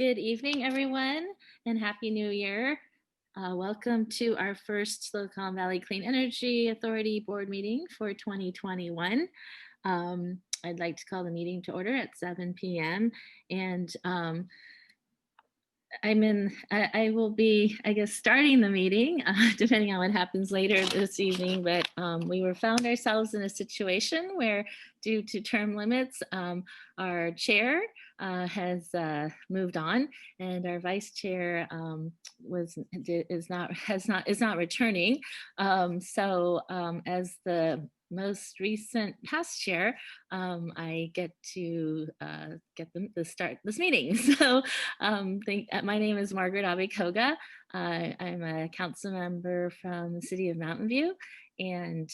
Good evening, everyone, and Happy New Year. Welcome to our first Silicon Valley Clean Energy Authority board meeting for 2021. I'd like to call the meeting to order at 7 p.m. And I will be, I guess, starting the meeting, depending on what happens later this evening, but we found ourselves in a situation where, due to term limits, our chair has moved on, and our vice chair is not returning. So as the most recent past chair, I get to start this meeting. So my name is Margaret Abekoga. I'm a council member from the city of Mountain View. And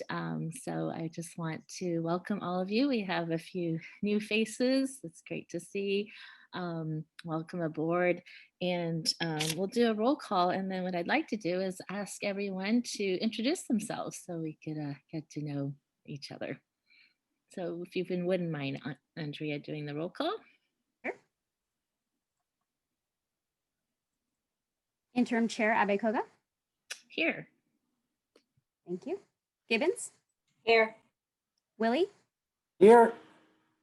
so I just want to welcome all of you. We have a few new faces. It's great to see. Welcome aboard. And we'll do a roll call. And then what I'd like to do is ask everyone to introduce themselves so we could get to know each other. So if you wouldn't mind, Andrea, doing the roll call. Sure. Interim Chair Abekoga. Here. Thank you. Gibbons. Here. Willie. Here.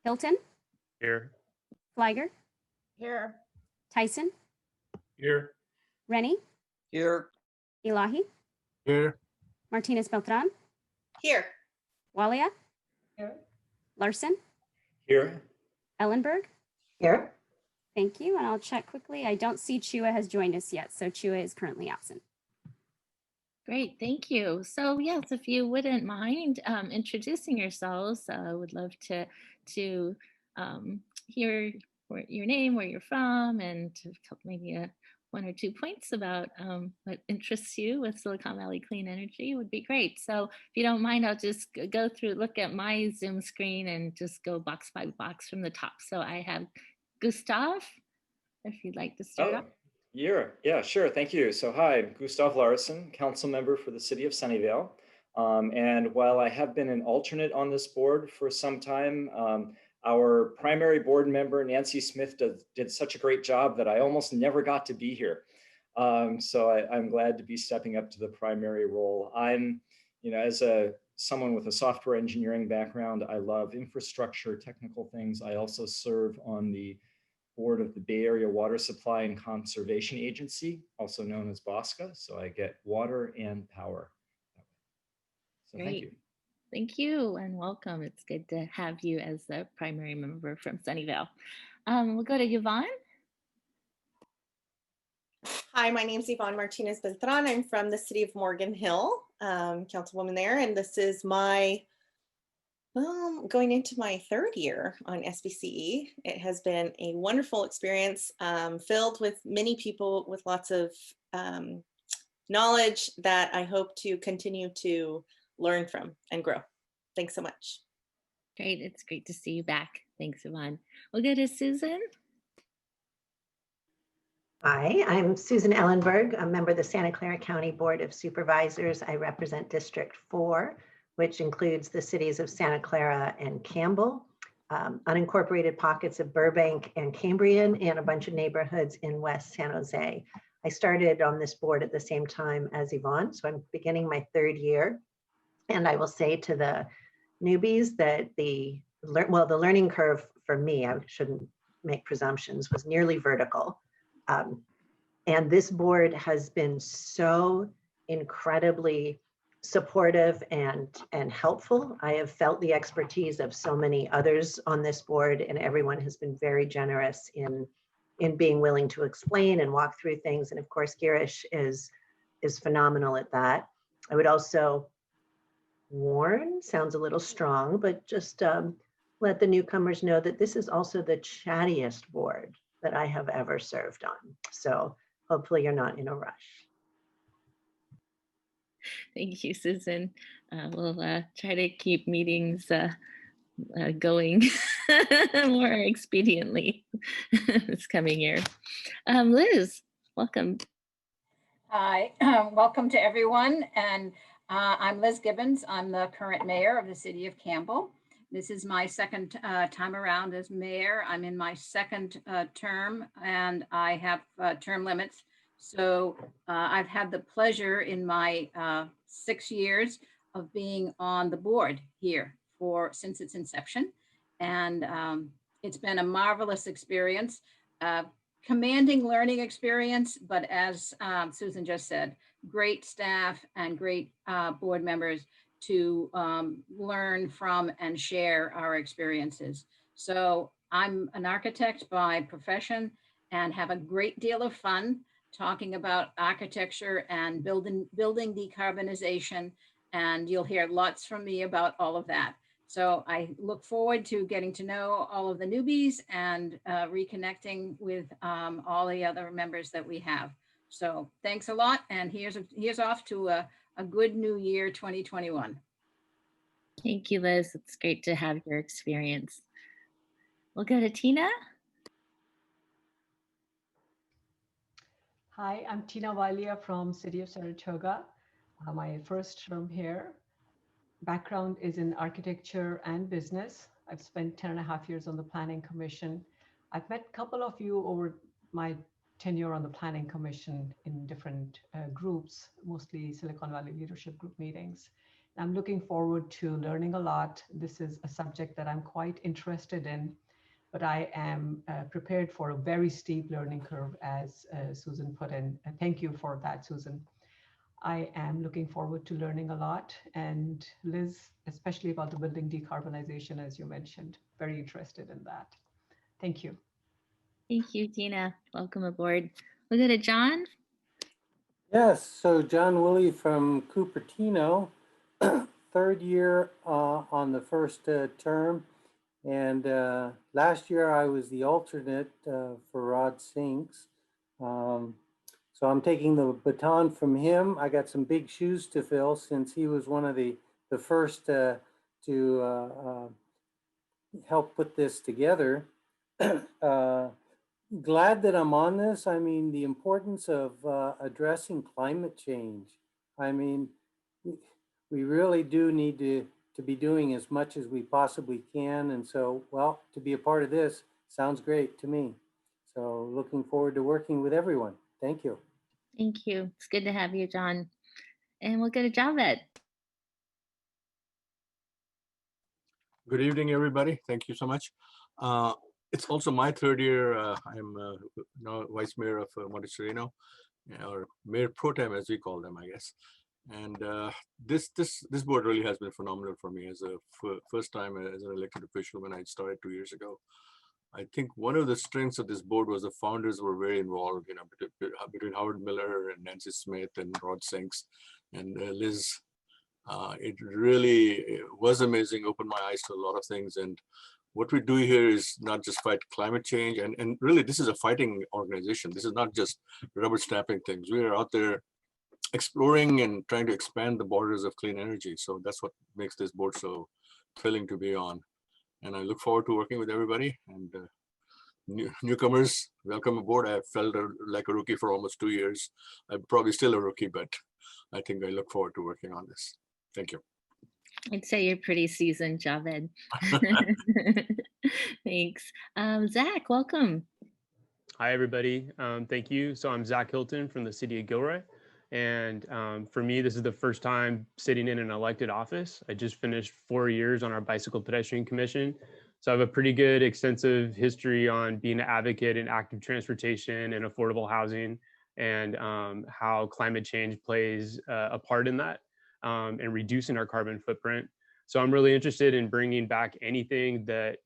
Hilton. Here. Fliger. Here. Tyson. Here. Rennie. Here. Elahi. Here. Martinez Beltran. Here. Walia. Here. Larson. Here. Ellenberg. Here. Thank you. And I'll check quickly. I don't see Chua has joined us yet, so Chua is currently absent. Great, thank you. So yes, if you wouldn't mind introducing yourselves, I would love to hear your name, where you're from, and maybe one or 2 points about what interests you with Silicon Valley Clean Energy would be great. So if you don't mind, I'll just look at my Zoom screen and just go box by box from the top. So I have Gustav, if you'd like to start off. Yeah, sure. Thank you. So hi, I'm Gustav Larson, council member for the city of Sunnyvale. And while I have been an alternate on this board for some time, our primary board member, Nancy Smith, did such a great job that I almost never got to be here. So I'm glad to be stepping up to the primary role. I'm, as someone with a software engineering background, I love infrastructure, technical things. I also serve on the board of the Bay Area Water Supply and Conservation Agency, also known as BOSCA. So I get water and power. So Great. Thank you. Thank you and welcome. It's good to have you as the primary member from Sunnyvale. We'll go to Yvonne. Hi, my name is Yvonne Martinez Beltran. I'm from the city of Morgan Hill, councilwoman there, and this is going into my third year on SVCE. It has been a wonderful experience, filled with many people with lots of knowledge that I hope to continue to learn from and grow. Thanks so much. Great, it's great to see you back. Thanks, Yvonne. We'll go to Susan. Hi, I'm Susan Ellenberg, a member of the Santa Clara County Board of Supervisors. I represent District 4, which includes the cities of Santa Clara and Campbell, unincorporated pockets of Burbank and Cambrian, and a bunch of neighborhoods in West San Jose. I started on this board at the same time as Yvonne, so I'm beginning my third year. And I will say to the newbies that the learning curve for me, I shouldn't make presumptions, was nearly vertical. And this board has been so incredibly supportive and helpful. I have felt the expertise of so many others on this board, and everyone has been very generous in being willing to explain and walk through things. And of course, Girish is phenomenal at that. I would also warn, sounds a little strong, but just let the newcomers know that this is also the chattiest board that I have ever served on. So hopefully you're not in a rush. Thank you, Susan. We'll try to keep meetings going more expediently this coming year. Liz, welcome. Hi, welcome to everyone. And I'm Liz Gibbons. I'm the current mayor of the city of Campbell. This is my second time around as mayor. I'm in my second term, and I have term limits. So I've had the pleasure in my 6 years of being on the board here since its inception. And it's been a marvelous experience, commanding learning experience, but as Susan just said, great staff and great board members to learn from and share our experiences. So I'm an architect by profession and have a great deal of fun talking about architecture and building decarbonization. And you'll hear lots from me about all of that. So I look forward to getting to know all of the newbies and reconnecting with all the other members that we have. So thanks a lot. And here's off to a good new year, 2021. Thank you, Liz. It's great to have your experience. We'll go to Tina. Hi, I'm Tina Walia from City of Saratoga. My first term here. Background is in architecture and business. I've spent 10.5 years on the Planning Commission. I've met a couple of you over my tenure on the Planning Commission in different groups, mostly Silicon Valley Leadership Group meetings. I'm looking forward to learning a lot. This is a subject that I'm quite interested in, but I am prepared for a very steep learning curve, as Susan put in. Thank you for that, Susan. I am looking forward to learning a lot. And Liz, especially about the building decarbonization, as you mentioned, very interested in that. Thank you. Thank you, Tina. Welcome aboard. We'll go to John. Yes, so John Woolley from Cupertino, third year on the first term. And last year I was the alternate for Rod Sinks. So I'm taking the baton from him. I got some big shoes to fill since he was one of the first to help put this together. Glad that I'm on this. I mean, the importance of addressing climate change. I mean, we really do need to be doing as much as we possibly can. And so, well, to be a part of this sounds great to me. So looking forward to working with everyone. Thank you. Thank you. It's good to have you, John. And we'll go to Javed. Good evening, everybody. Thank you so much. It's also my third year. I'm now Vice Mayor of Montecito, or Mayor Pro Tem, as we call them, I guess. And this board really has been phenomenal for me as a first time as an elected official when I started 2 years ago. I think one of the strengths of this board was the founders were very involved, you know, between Howard Miller and Nancy Smith and Rod Sinks and Liz. It really was amazing, opened my eyes to a lot of things. And what we do here is not just fight climate change. And really, this is a fighting organization. This is not just rubber stamping things. We are out there exploring and trying to expand the borders of clean energy. So that's what makes this board so thrilling to be on. And I look forward to working with everybody. And newcomers, welcome aboard. I felt like a rookie for almost 2 years. I'm probably still a rookie, but I think I look forward to working on this. Thank you. I'd say you're pretty seasoned, Javed. Thanks. Zach, welcome. Hi, everybody. Thank you. So I'm Zach Hilton from the city of Gilroy. And for me, this is the first time sitting in an elected office. I just finished 4 years on our Bicycle Pedestrian Commission. So I have a pretty good extensive history on being an advocate in active transportation and affordable housing, and how climate change plays a part in that, and reducing our carbon footprint. So I'm really interested in bringing back anything that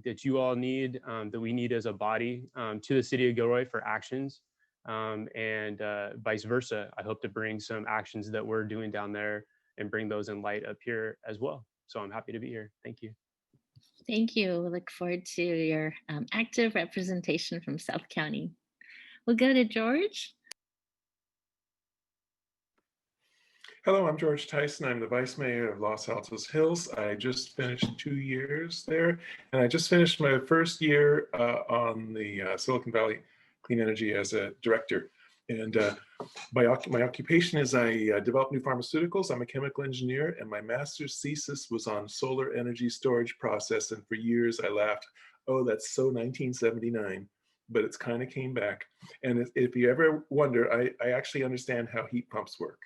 that you all need, that we need as a body, to the city of Gilroy for actions, and vice versa. I hope to bring some actions that we're doing down there and bring those in light up here as well. So I'm happy to be here. Thank you. Thank you. We look forward to your active representation from South County. We'll go to George. Hello, I'm George Tyson. I'm the Vice Mayor of Los Altos Hills. I just finished 2 years there, and I just finished my first year on the Silicon Valley Clean Energy as a director. And my occupation is I develop new pharmaceuticals. I'm a chemical engineer, and my master's thesis was on solar energy storage process. And for years I laughed, oh, that's so 1979, but it's kind of came back. And if you ever wonder, I actually understand how heat pumps work.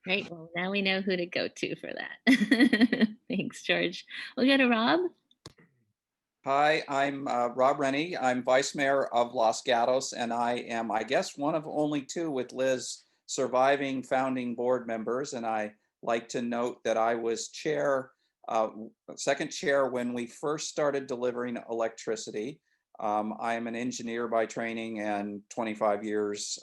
Great. Well, now we know who to go to for that. Thanks, George. We'll go to Rob. Hi, I'm Rob Rennie. I'm Vice Mayor of Los Gatos, and I am, I guess, one of only two with Liz surviving founding board members. And I like to note that I was second chair when we first started delivering electricity. I am an engineer by training and 25 years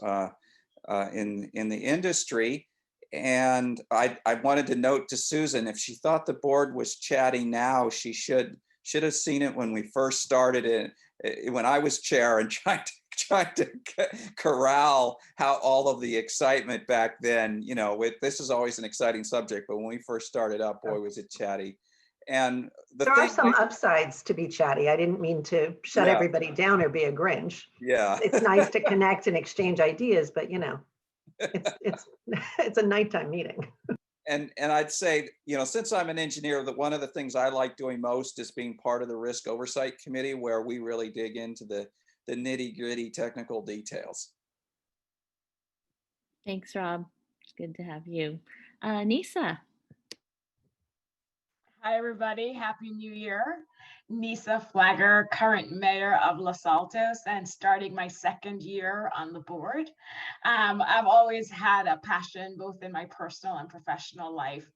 in the industry. And I wanted to note to Susan, if she thought the board was chatty now, she should have seen it when we first started it, when I was chair, and trying to corral how all of the excitement back then, you know, this is always an exciting subject, but when we first started up, boy, was it chatty. And there are some upsides to be chatty. I didn't mean to shut everybody down or be a Grinch. Yeah. It's nice to connect and exchange ideas, but you know, it's a nighttime meeting. And I'd say, you know, since I'm an engineer, that one of the things I like doing most is being part of the risk oversight committee, where we really dig into the nitty-gritty technical details. Thanks, Rob. It's good to have you. Nisa. Hi, everybody. Happy New Year. Nisa Flagger, current mayor of Los Altos and starting my second year on the board. I've always had a passion, both in my personal and professional life,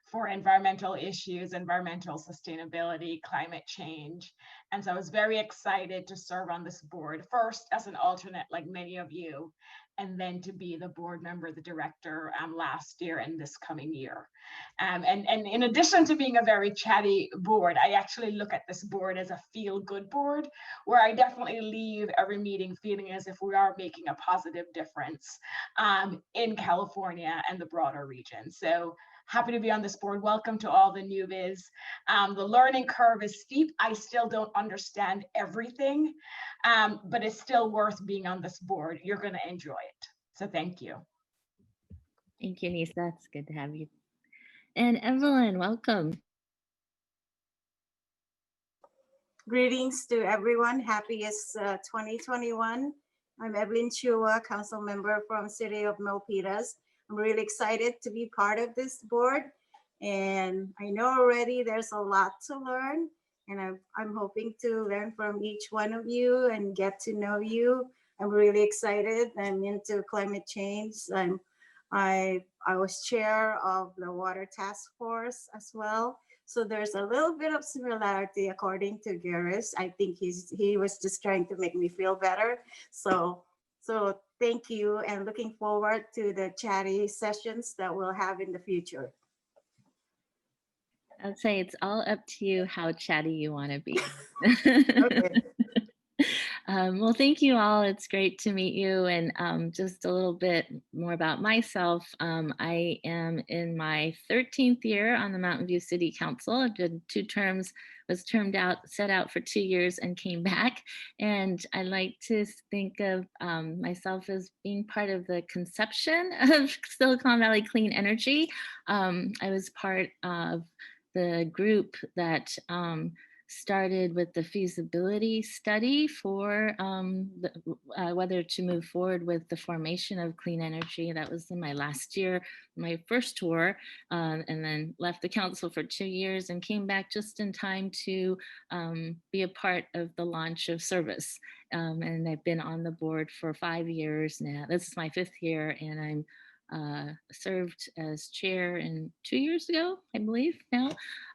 for environmental issues, environmental sustainability, climate change. And so I was very excited to serve on this board, first as an alternate like many of you, and then to be the board member, the director last year and this coming year. And in addition to being a very chatty board, I actually look at this board as a feel-good board, where I definitely leave every meeting feeling as if we are making a positive difference in California and the broader region. So happy to be on this board. Welcome to all the newbies. The learning curve is steep. I still don't understand everything, but it's still worth being on this board. You're going to enjoy it. So thank you. Thank you, Nisa. It's good to have you. And Evelyn, welcome. Greetings to everyone. Happy 2021. I'm Evelyn Chua, council member from City of Milpitas. I'm really excited to be part of this board. And I know already there's a lot to learn. And I'm hoping to learn from each one of you and get to know you. I'm really excited. I'm into climate change. I was chair of the water task force as well. So there's a little bit of similarity according to Garris. I think he was just trying to make me feel better. So thank you, and looking forward to the chatty sessions that we'll have in the future. I'd say it's all up to you how chatty you want to be. Okay. Well, thank you all. It's great to meet you. And just a little bit more about myself. I am in my 13th year on the Mountain View City Council. I did 2 terms, was set out for 2 years and came back. And I like to think of myself as being part of the conception of Silicon Valley Clean Energy. I was part of the group that started with the feasibility study for whether to move forward with the formation of clean energy. That was in my last year, my first tour, and then left the council for 2 years and came back just in time to be a part of the launch of service. And I've been on the board for 5 years now. This is my 5th year, and I'm served as chair 2 years ago, I believe now.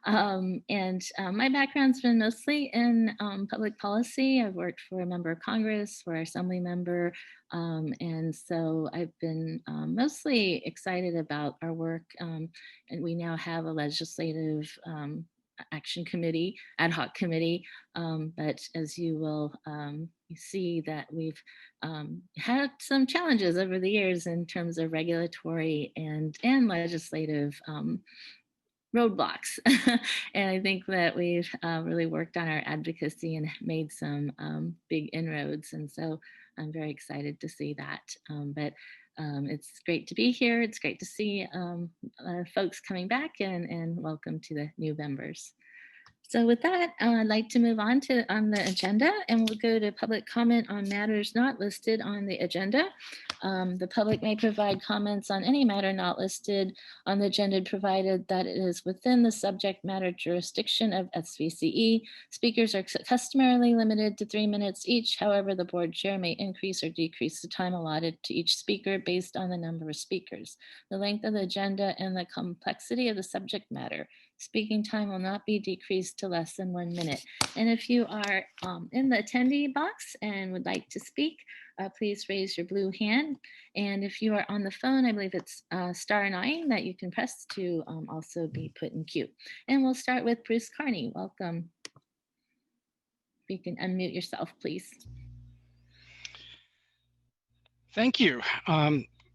My background's been mostly in public policy. I've worked for a member of Congress, for assembly member. And so I've been mostly excited about our work. And we now have a legislative action committee, ad hoc committee. But as you will see that we've had some challenges over the years in terms of regulatory and legislative roadblocks. And I think that we've really worked on our advocacy and made some big inroads. And so I'm very excited to see that. It's great to be here. It's great to see folks coming back, and welcome to the new members. So with that, I'd like to move on to the agenda, and we'll go to public comment on matters not listed on the agenda. The public may provide comments on any matter not listed on the agenda, provided that it is within the subject matter jurisdiction of SVCE. Speakers are customarily limited to 3 minutes each. However, the board chair may increase or decrease the time allotted to each speaker based on the number of speakers, the length of the agenda, and the complexity of the subject matter. Speaking time will not be decreased to less than 1 minute. And if you are in the attendee box and would like to speak, please raise your blue hand. And if you are on the phone, I believe it's *9 that you can press to also be put in queue. And we'll start with Bruce Carney. Welcome. If you can unmute yourself, please. Thank you.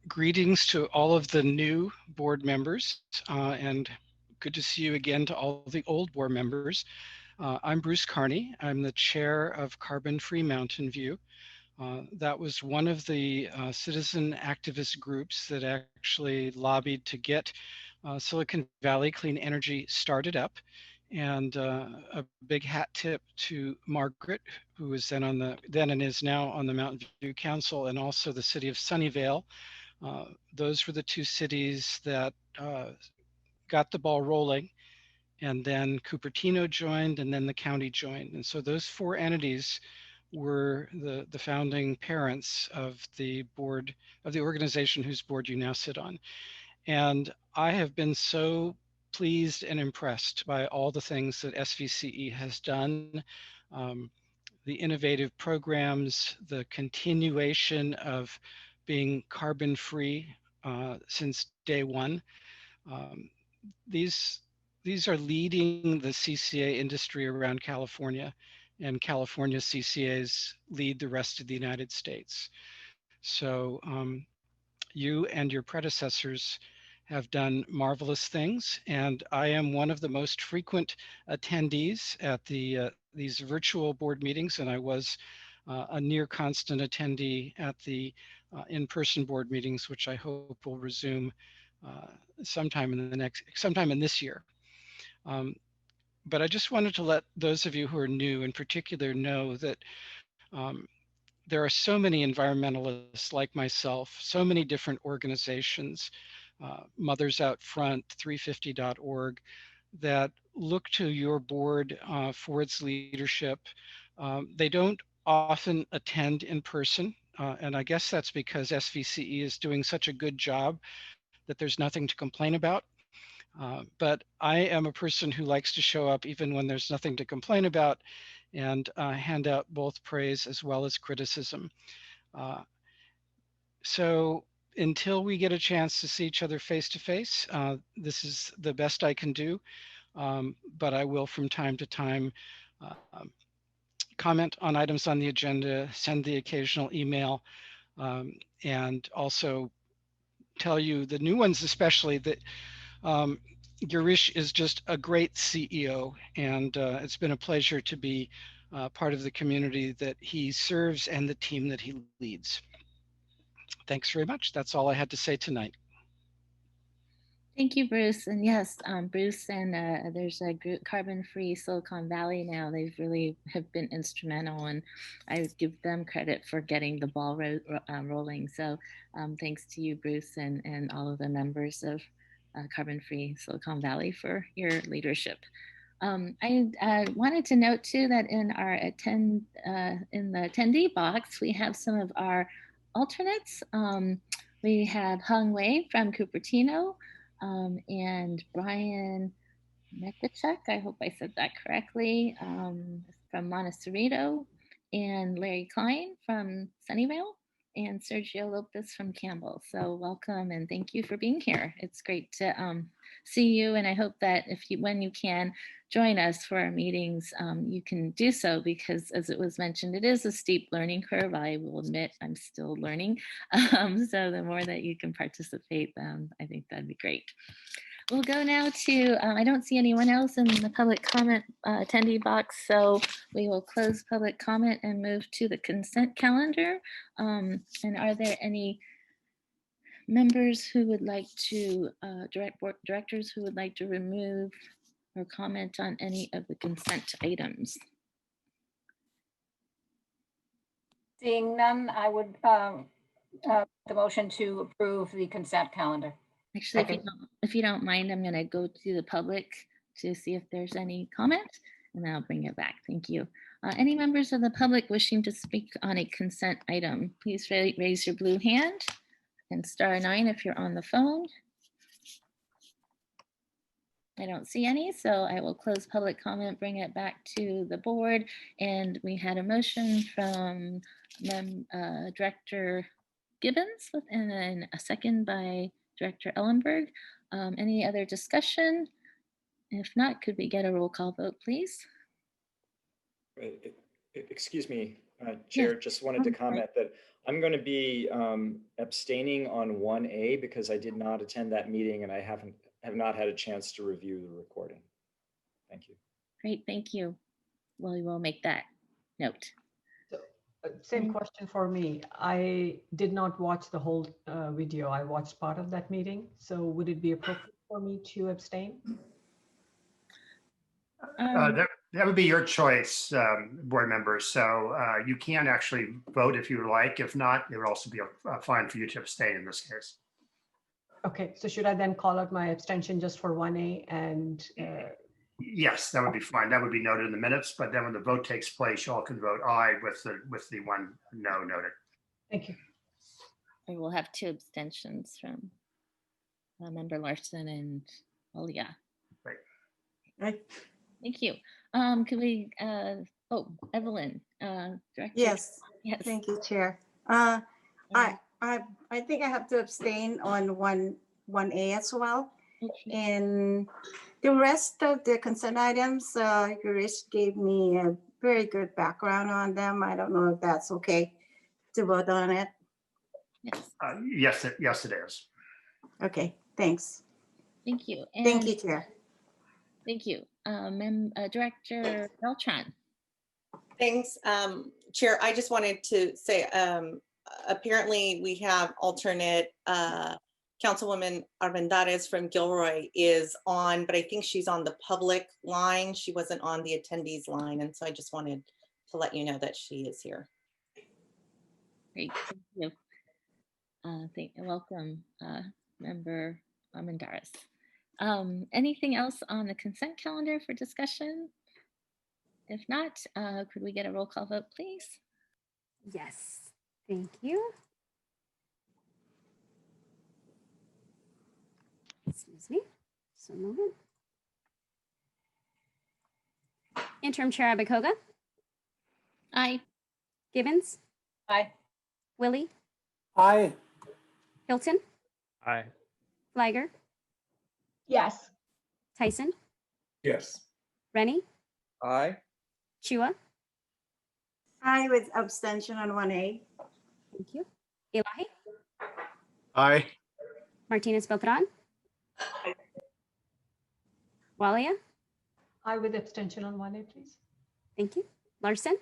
Greetings to all of the new board members, and good to see you again to all the old board members. I'm Bruce Carney. I'm the chair of Carbon Free Mountain View. That was one of the citizen activist groups that actually lobbied to get Silicon Valley Clean Energy started up. And a big hat tip to Margaret, who was then and is now on the Mountain View Council, and also the city of Sunnyvale. Those were the two cities that got the ball rolling, and then Cupertino joined, and then the county joined. And so those 4 entities were the founding parents of the board, of the organization whose board you now sit on. And I have been so pleased and impressed by all the things that SVCE has done, the innovative programs, the continuation of being carbon free since day one. These are leading the CCA industry around California, and California CCAs lead the rest of the United States. So you and your predecessors have done marvelous things, and I am one of the most frequent attendees at these virtual board meetings, and I was a near constant attendee at the in-person board meetings, which I hope will resume sometime in this year. But I just wanted to let those of you who are new in particular know that there are so many environmentalists like myself, so many different organizations, Mothers Out Front, 350.org, that look to your board for its leadership. They don't often attend in person, and I guess that's because SVCE is doing such a good job that there's nothing to complain about. But I am a person who likes to show up even when there's nothing to complain about, and hand out both praise as well as criticism. So until we get a chance to see each other face to face, this is the best I can do. But I will from time to time comment on items on the agenda, send the occasional email, and also tell you, the new ones especially, that Girish is just a great CEO, and it's been a pleasure to be part of the community that he serves and the team that he leads. Thanks very much. That's all I had to say tonight. Thank you, Bruce. And yes, Bruce and there's a group, Carbon Free Silicon Valley now. They've really have been instrumental, and I give them credit for getting the ball rolling. So thanks to you, Bruce, and all of the members of Carbon Free Silicon Valley for your leadership. I wanted to note too that in our in the attendee box, we have some of our alternates. We have Hung Wei from Cupertino, and Brian Mekachuk, I hope I said that correctly, from Montecito, and Larry Klein from Sunnyvale, and Sergio Lopez from Campbell. So welcome and thank you for being here. It's great to see you, and I hope that when you can join us for our meetings, you can do so, because as it was mentioned, it is a steep learning curve. I will admit I'm still learning. So the more that you can participate, I think that'd be great. We'll go now to, I don't see anyone else in the public comment attendee box, so we will close public comment and move to the consent calendar. And are there any members who would like to, directors who would like to remove or comment on any of the consent items? Seeing none, I would the motion to approve the consent calendar. Actually, if you don't mind, I'm going to go to the public to see if there's any comment, and then I'll bring it back. Thank you. Any members of the public wishing to speak on a consent item, please raise your blue hand and *9 if you're on the phone. I don't see any, so I will close public comment, bring it back to the board. And we had a motion from Director Gibbons and then a second by Director Ellenberg. Any other discussion? If not, could we get a roll call vote, please? Excuse me, Chair, just wanted to comment that I'm going to be abstaining on 1A because I did not attend that meeting and I have not had a chance to review the recording. Thank you. Great, thank you. Well, we will make that note. Same question for me. I did not watch the whole video. I watched part of that meeting. So would it be appropriate for me to abstain? That would be your choice, board members. So you can actually vote if you would like. If not, it would also be a fine for you to abstain in this case. Okay, so should I then call out my abstention just for 1A and? Yes, that would be fine. That would be noted in the minutes. But then when the vote takes place, you all can vote aye with the one no noted. Thank you. We will have 2 abstentions from Member Larson and Olia. Right. Thank you. Could we, Evelyn, Director? Yes. Yes. Thank you, Chair. I think I have to abstain on 1A as well. Okay. And the rest of the consent items, Girish gave me a very good background on them. I don't know if that's okay to vote on it. Yes. Yes, it is. Okay, thanks. Thank you. Thank you, Chair. Thank you. Director Beltran. Thanks, Chair. I just wanted to say, apparently we have alternate Councilwoman Armendariz from Gilroy is on, but I think she's on the public line. She wasn't on the attendees line. And so I just wanted to let you know that she is here. Great, thank you. Welcome, Member Armendariz. Anything else on the consent calendar for discussion? If not, could we get a roll call vote, please? Yes, thank you. Excuse me, just a moment. Interim Chair Abakoga. Aye. Gibbons. Aye. Willie. Aye. Hilton. Aye. Flagger. Yes. Tyson. Yes. Rennie. Aye. Chua. Aye with abstention on 1A. Thank you. Elahi. Aye. Martinez Beltran. Walia. Aye with abstention on 1A, please. Thank you. Larson.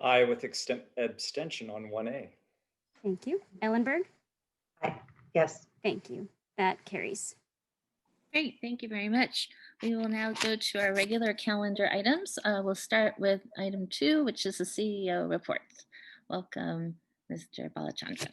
Aye with abstention on 1A. Thank you. Ellenberg. Aye. Yes. Thank you. That carries. Great, thank you very much. We will now go to our regular calendar items. We'll start with item 2, which is the CEO report. Welcome, Mr. Balachandran.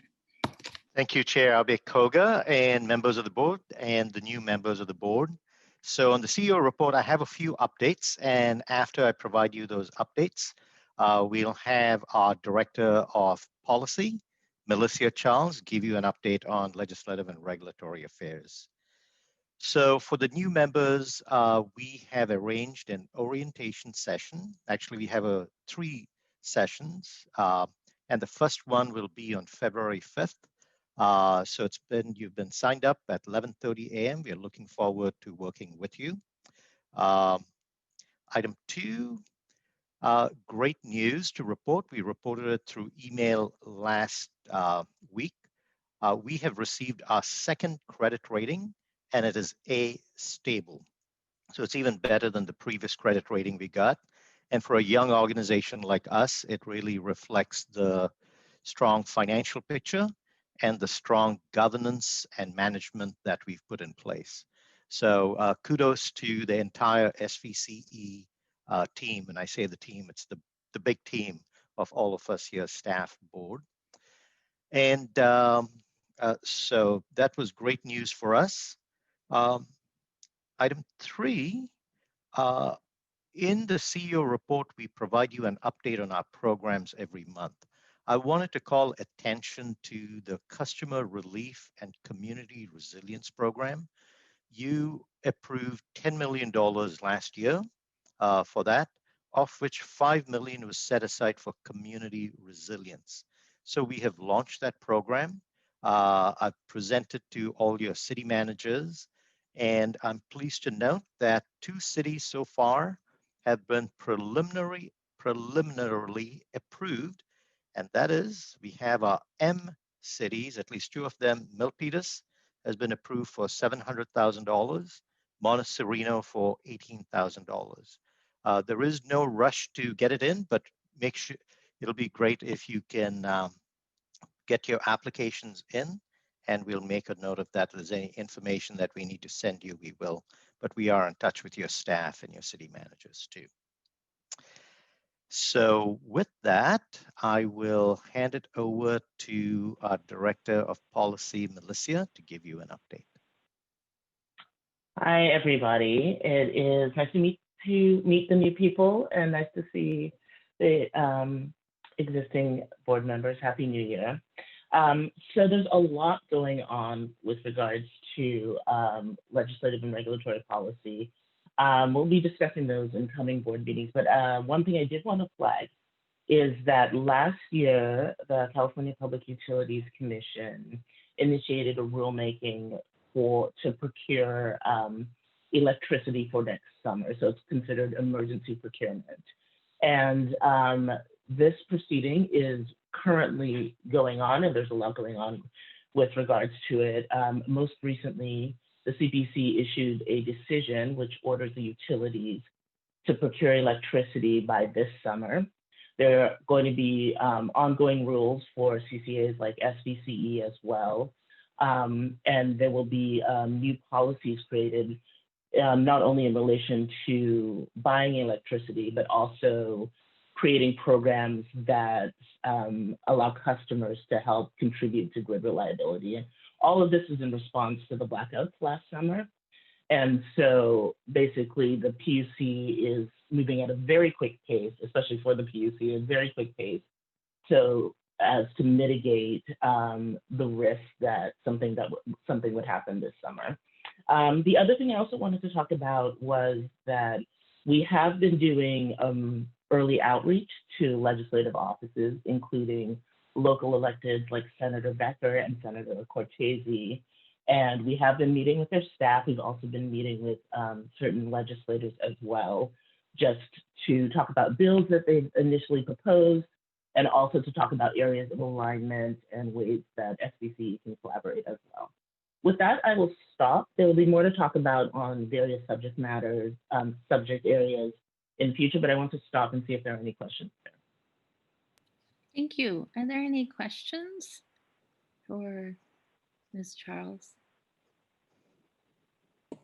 Thank you, Chair Abakoga and members of the board and the new members of the board. So on the CEO report, I have a few updates, and after I provide you those updates, we'll have our Director of Policy, Melissa Charles, give you an update on legislative and regulatory affairs. So for the new members, we have arranged an orientation session. Actually, we have 3 sessions, and the first one will be on February 5th. So you've been signed up at 11:30 a.m. We are looking forward to working with you. Item 2, great news to report. We reported it through email last week. We have received our 2nd credit rating and it is A, stable. So it's even better than the previous credit rating we got. And for a young organization like us, it really reflects the strong financial picture and the strong governance and management that we've put in place. So kudos to the entire SVCE team. And I say the team, it's the big team of all of us here, staff, board. And so that was great news for us. Item 3, in the CEO report, we provide you an update on our programs every month. I wanted to call attention to the Customer Relief and Community Resilience Program. You approved $10 million last year for that, of which $5 million was set aside for community resilience. So we have launched that program. I've presented to all your city managers, and I'm pleased to note that 2 cities so far have been preliminarily approved, and that is, we have our M cities, at least 2 of them. Milpitas has been approved for $700,000, Montecito for $18,000. There is no rush to get it in, but make sure it'll be great if you can get your applications in, and we'll make a note of that. If there's any information that we need to send you, we will, but we are in touch with your staff and your city managers too. So with that, I will hand it over to our Director of Policy, Melissa, to give you an update. Hi, everybody. It is nice to meet the new people and nice to see the existing board members. Happy New Year. So there's a lot going on with regards to legislative and regulatory policy. We'll be discussing those in coming board meetings, but one thing I did want to flag is that last year, the California Public Utilities Commission initiated a rulemaking to procure electricity for next summer. So it's considered emergency procurement. And this proceeding is currently going on, and there's a lot going on with regards to it. Most recently, the CPC issued a decision which orders the utilities to procure electricity by this summer. There are going to be ongoing rules for CCAs like SVCE as well. And there will be new policies created, not only in relation to buying electricity, but also creating programs that allow customers to help contribute to grid reliability. And all of this is in response to the blackouts last summer. And so basically the PUC is moving at a very quick pace, especially for the PUC, a very quick pace, so as to mitigate the risk that something would happen this summer. The other thing I also wanted to talk about was that we have been doing early outreach to legislative offices, including local electeds like Senator Becker and Senator Cortese. And we have been meeting with their staff. We've also been meeting with certain legislators as well, just to talk about bills that they've initially proposed, and also to talk about areas of alignment and ways that SVCE can collaborate as well. With that, I will stop. There will be more to talk about on various subject matters, subject areas in the future, but I want to stop and see if there are any questions there. Thank you. Are there any questions for Ms. Charles?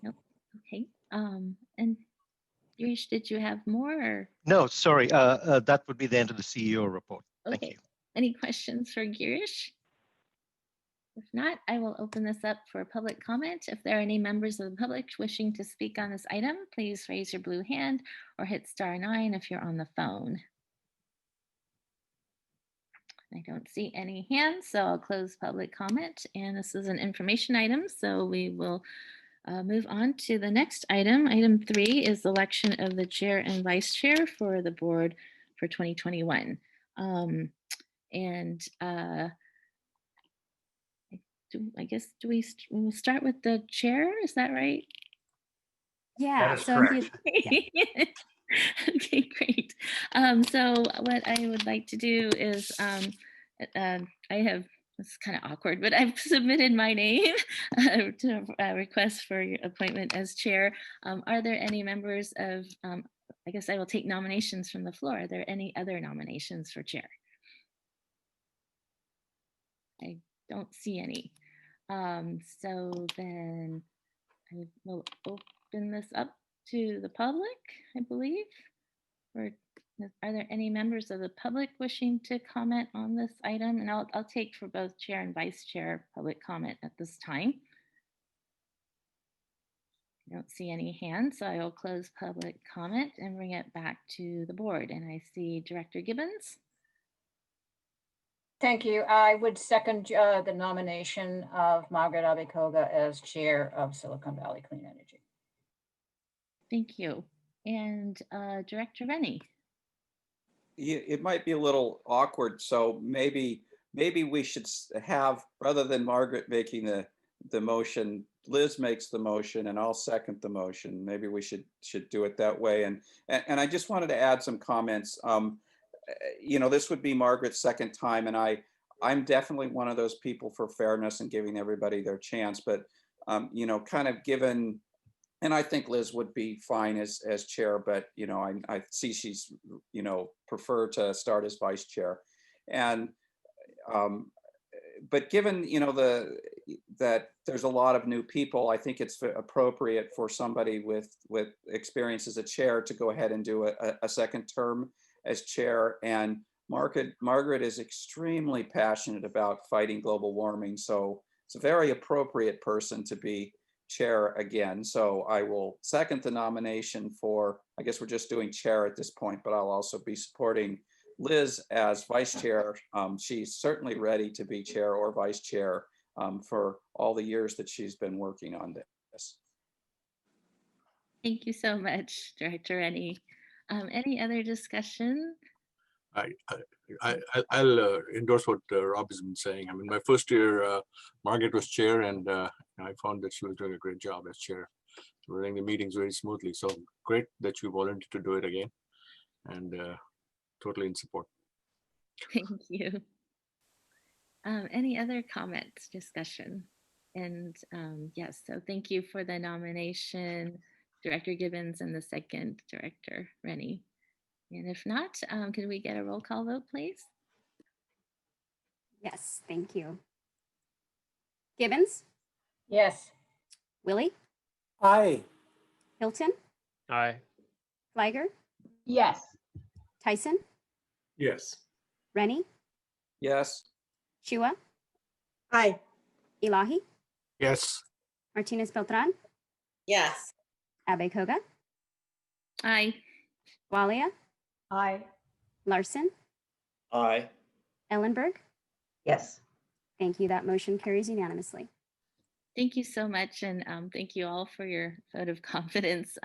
Nope. Okay. And Girish, did you have more? Or? No, sorry. That would be the end of the CEO report. Okay. Thank you. Any questions for Girish? If not, I will open this up for public comment. If there are any members of the public wishing to speak on this item, please raise your blue hand or hit *9 if you're on the phone. I don't see any hands, so I'll close public comment. And this is an information item, so we will move on to the next item. Item 3 is election of the chair and vice chair for the board for 2021. I guess, we'll start with the chair, is that right? Yeah. That is correct. Okay, great. So what I would like to do is I have it's kind of awkward, but I've submitted my name to a request for your appointment as chair. Are there any members of, I guess I will take nominations from the floor. Are there any other nominations for chair? I don't see any. So then I will open this up to the public, I believe. Or are there any members of the public wishing to comment on this item? And I'll take for both chair and vice chair public comment at this time. I don't see any hands, so I will close public comment and bring it back to the board. And I see Director Gibbons. Thank you. I would second the nomination of Margaret Abekoga as chair of Silicon Valley Clean Energy. Thank you. And Director Rennie. It might be a little awkward, so maybe we should have, rather than Margaret making the motion, Liz makes the motion and I'll second the motion. Maybe we should do it that way. And I just wanted to add some comments. This would be Margaret's second time, and I'm definitely one of those people for fairness and giving everybody their chance. But kind of given, and I think Liz would be fine as chair, but I see she's prefer to start as vice chair, and but given that there's a lot of new people, I think it's appropriate for somebody with experience as a chair to go ahead and do a second term as chair. And Margaret is extremely passionate about fighting global warming, so it's a very appropriate person to be chair again. So I will second the nomination for, I guess we're just doing chair at this point, but I'll also be supporting Liz as vice chair. She's certainly ready to be chair or vice chair for all the years that she's been working on this. Thank you so much, Director Rennie. Any other discussion? I'll endorse what Rob has been saying. I mean, my first year, Margaret was chair, and I found that she was doing a great job as chair, running the meetings very smoothly. So great that you volunteered to do it again, and totally in support. Thank you. Any other comments, discussion? And yes, so thank you for the nomination, Director Gibbons, and the second, Director Rennie. And if not, can we get a roll call vote, please? Yes, thank you. Gibbons? Yes. Willie? Aye. Hilton? Aye. Flagger? Yes. Tyson? Yes. Rennie? Yes. Chua? Aye. Elahi? Yes. Martinez Beltran? Yes. Abekoga? Aye. Walia? Aye. Larson? Aye. Ellenberg? Yes. Thank you. That motion carries unanimously. Thank you so much, and thank you all for your vote of confidence.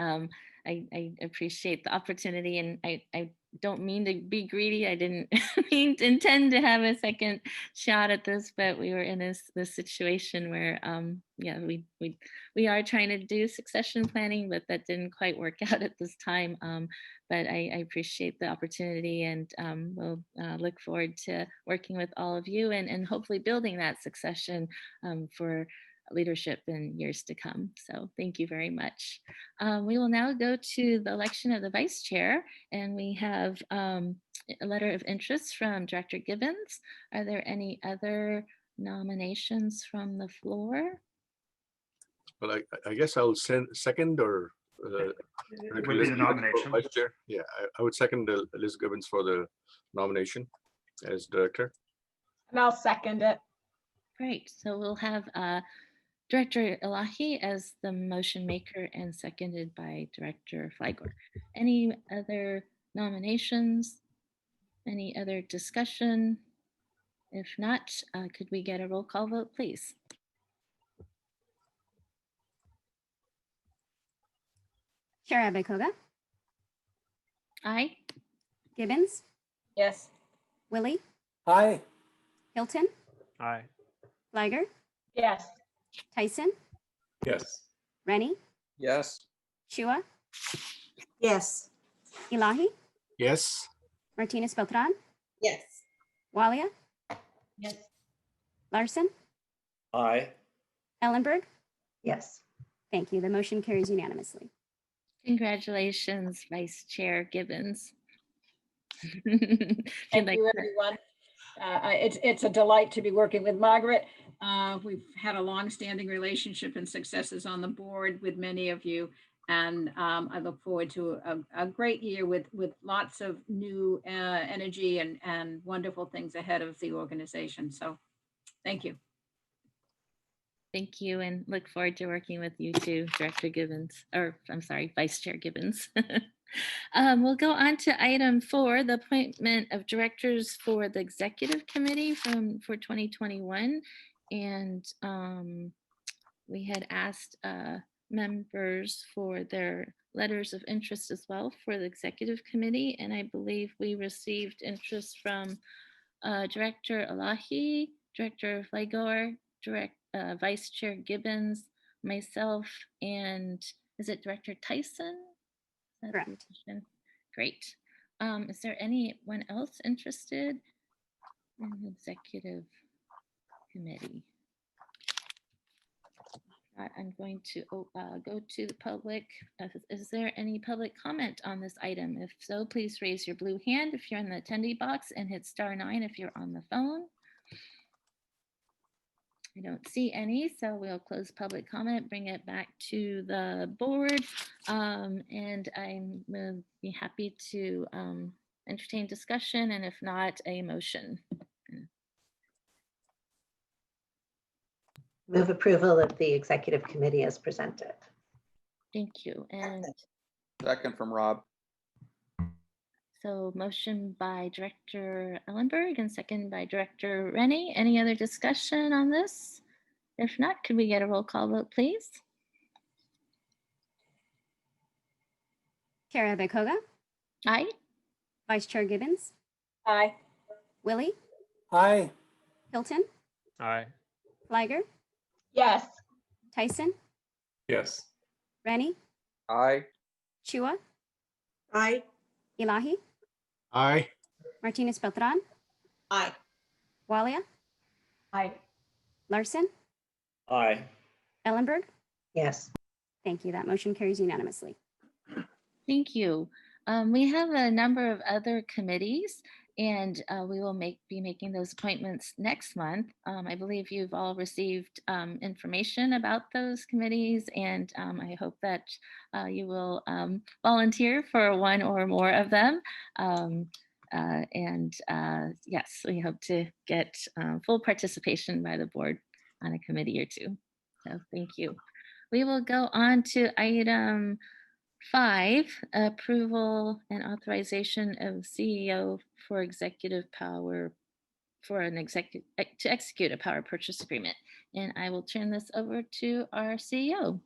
I appreciate the opportunity, and I don't mean to be greedy. I didn't intend to have a second shot at this, but we were in this situation where, yeah, we are trying to do succession planning, but that didn't quite work out at this time. But I appreciate the opportunity, and we'll look forward to working with all of you and hopefully building that succession for leadership in years to come. So thank you very much. We will now go to the election of the vice chair, and we have a letter of interest from Director Gibbons. Are there any other nominations from the floor? Well, I guess I'll second or It would be the nomination. Vice chair. Yeah, I would second Liz Gibbons for the nomination as director. And I'll second it. Great. So we'll have Director Elahi as the motion maker and seconded by Director Flagler. Any other nominations? Any other discussion? If not, could we get a roll call vote, please? Chair Abekoga? Aye. Gibbons? Yes. Willie? Aye. Hilton? Aye. Flagger? Yes. Tyson? Yes. Rennie? Yes. Chua? Yes. Elahi? Yes. Martinez Beltran? Yes. Walia? Yes. Larson, Aye. Ellenberg. Yes. Thank you. The motion carries unanimously. Congratulations, Vice Chair Gibbons. Thank you, everyone. It's a delight to be working with Margaret. We've had a long-standing relationship and successes on the board with many of you. And I look forward to a great year with lots of new energy and wonderful things ahead of the organization. So thank you. Thank you, and look forward to working with you too, Director Gibbons, or I'm sorry, Vice Chair Gibbons. We'll go on to item 4, the appointment of directors for the executive committee for 2021. And we had asked members for their letters of interest as well for the executive committee. And I believe we received interest from Director Elahi, Director Flagor, Vice Chair Gibbons, myself, and is it Director Tyson? Correct. Great. Is there anyone else interested in the executive committee? I'm going to go to the public. Is there any public comment on this item? If so, please raise your blue hand if you're in the attendee box and hit *9 if you're on the phone. I don't see any, so we'll close public comment, bring it back to the board, and I'm will be happy to entertain discussion, and if not, a motion. Move approval of the executive committee as presented. Thank you. And Second from Rob. so motion by Director Ellenberg and second by Director Rennie. Any other discussion on this? If not, could we get a roll call vote, please? Chair Abekoga. Aye. Vice Chair Gibbons. Aye. Willie. Aye. Hilton. Aye. Flagger. Yes. Tyson. Yes. Rennie. Aye. Chua. Aye. Elahi. Aye. Martinez Beltran. Aye. Walia. Aye. Larson. Aye. Ellenberg. Yes. Thank you. That motion carries unanimously. Thank you. We have a number of other committees, and we will be making those appointments next month. I believe you've all received information about those committees, and I hope that you will volunteer for one or more of them. Yes, we hope to get full participation by the board on a committee or two. So thank you. We will go on to item 5, approval and authorization of CEO for executive power for an executive to execute a power purchase agreement. And I will turn this over to our CEO,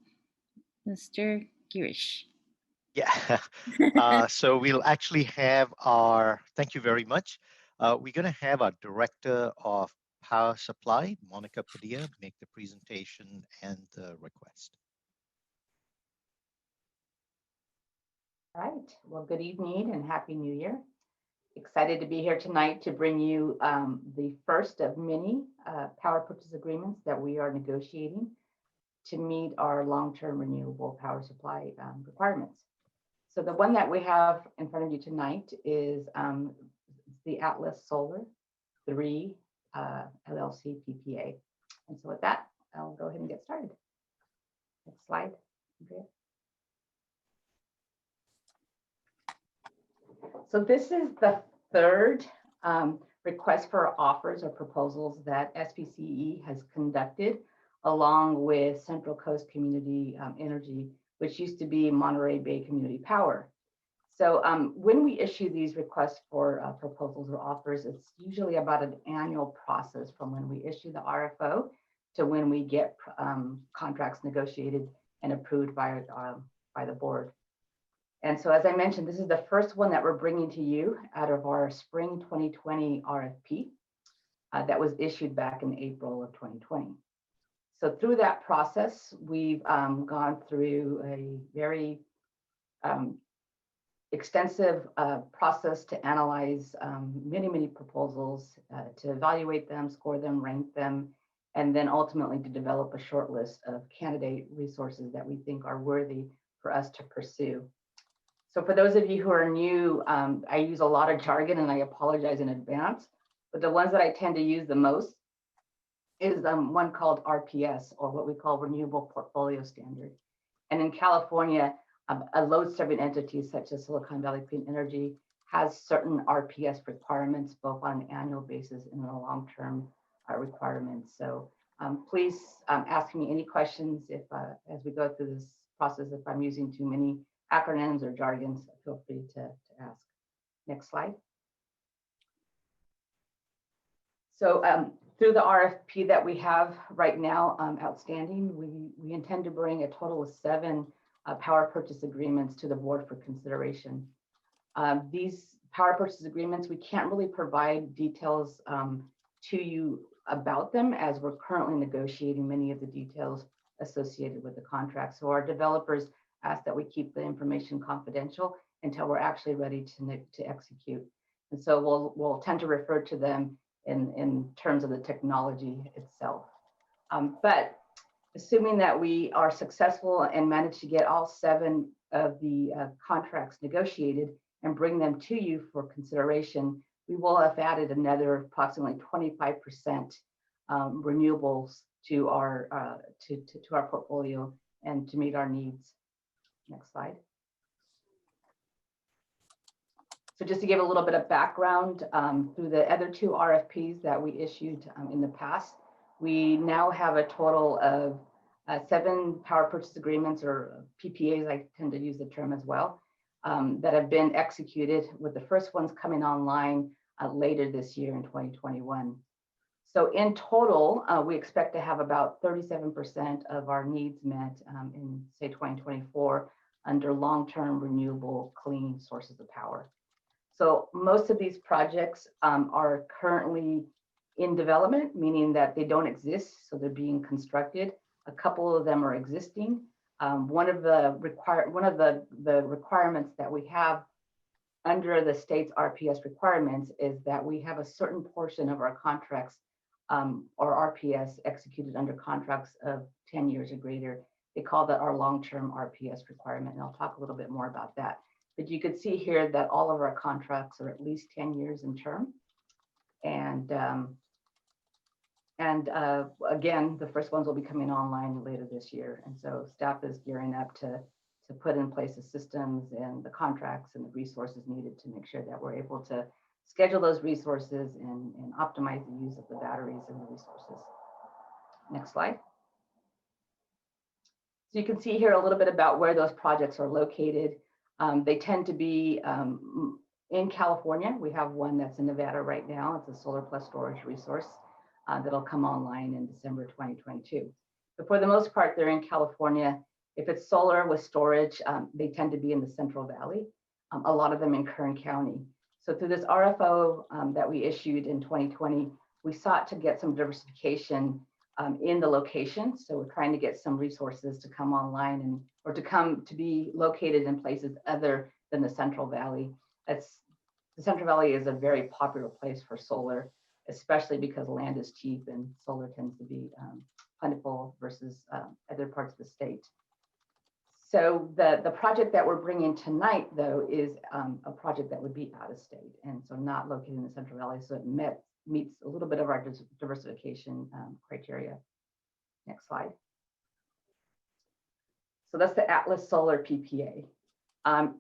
Mr. Girish. Yeah. So we'll actually have thank you very much. We're going to have our Director of Power Supply, Monica Padilla, make the presentation and the request. All right. Well, good evening and Happy New Year. Excited to be here tonight to bring you the first of many power purchase agreements that we are negotiating to meet our long-term renewable power supply requirements. So the one that we have in front of you tonight is the Atlas Solar 3 LLC PPA. And so with that, I'll go ahead and get started. Next slide. Okay. So this is the third request for offers or proposals that SVCE has conducted along with Central Coast Community Energy, which used to be Monterey Bay Community Power. So when we issue these requests for proposals or offers, it's usually about an annual process from when we issue the RFO to when we get contracts negotiated and approved by the board. And so, as I mentioned, this is the first one that we're bringing to you out of our spring 2020 RFP that was issued back in April of 2020. So through that process, we've gone through a very extensive process to analyze many proposals, to evaluate them, score them, rank them, and then ultimately to develop a short list of candidate resources that we think are worthy for us to pursue. So for those of you who are new, I use a lot of jargon and I apologize in advance, but the ones that I tend to use the most is one called RPS, or what we call Renewable Portfolio Standard. And in California, a load serving entity such as Silicon Valley Clean Energy has certain RPS requirements, both on an annual basis and on a long-term requirements. So please ask me any questions if, as we go through this process, if I'm using too many acronyms or jargons, feel free to ask. Next slide. So through the RFP that we have right now outstanding, we intend to bring a total of 7 power purchase agreements to the board for consideration. These power purchase agreements, we can't really provide details to you about them, as we're currently negotiating many of the details associated with the contract. So our developers ask that we keep the information confidential until we're actually ready to execute. And so we'll tend to refer to them in terms of the technology itself. But assuming that we are successful and manage to get all 7 of the contracts negotiated and bring them to you for consideration, we will have added another approximately 25% renewables to our portfolio and to meet our needs. Next slide. So just to give a little bit of background, through the other 2 RFPs that we issued in the past, we now have a total of 7 power purchase agreements, or PPAs, I tend to use the term as well, that have been executed, with the first ones coming online later this year in 2021. So in total, we expect to have about 37% of our needs met in, say, 2024 under long-term renewable clean sources of power. So most of these projects are currently in development, meaning that they don't exist, so they're being constructed. A couple of them are existing. One of the requirements that we have under the state's RPS requirements is that we have a certain portion of our contracts or RPS executed under contracts of 10 years or greater. They call that our long-term RPS requirement, and I'll talk a little bit more about that. But you could see here that all of our contracts are at least 10 years in term. And again, the first ones will be coming online later this year. And so staff is gearing up to put in place the systems and the contracts and the resources needed to make sure that we're able to schedule those resources and optimize the use of the batteries and the resources. Next slide. So you can see here a little bit about where those projects are located. They tend to be in California. We have one that's in Nevada right now. It's a solar plus storage resource that'll come online in December 2022. But for the most part, they're in California. If it's solar with storage, they tend to be in the Central Valley, a lot of them in Kern County. So through this RFO that we issued in 2020, we sought to get some diversification in the location. So we're trying to get some resources to come online or to be located in places other than the Central Valley. The Central Valley is a very popular place for solar, especially because land is cheap and solar tends to be plentiful versus other parts of the state. So the project that we're bringing tonight, though, is a project that would be out of state and so not located in the Central Valley. So it meets a little bit of our diversification criteria. Next slide. So that's the Atlas Solar PPA.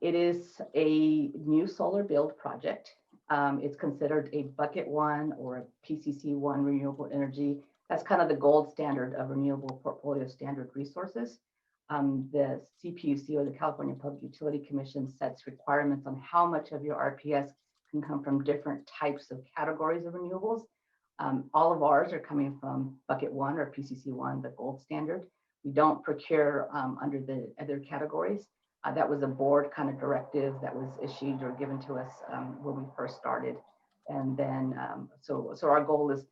It is a new solar build project. It's considered a bucket 1 or a PCC 1 renewable energy. That's kind of the gold standard of renewable portfolio standard resources. The CPUC, or the California Public Utility Commission, sets requirements on how much of your RPS can come from different types of categories of renewables. All of ours are coming from bucket 1 or PCC 1, the gold standard. We don't procure under the other categories. That was a board kind of directive that was issued or given to us when we first started. And then, so our goal is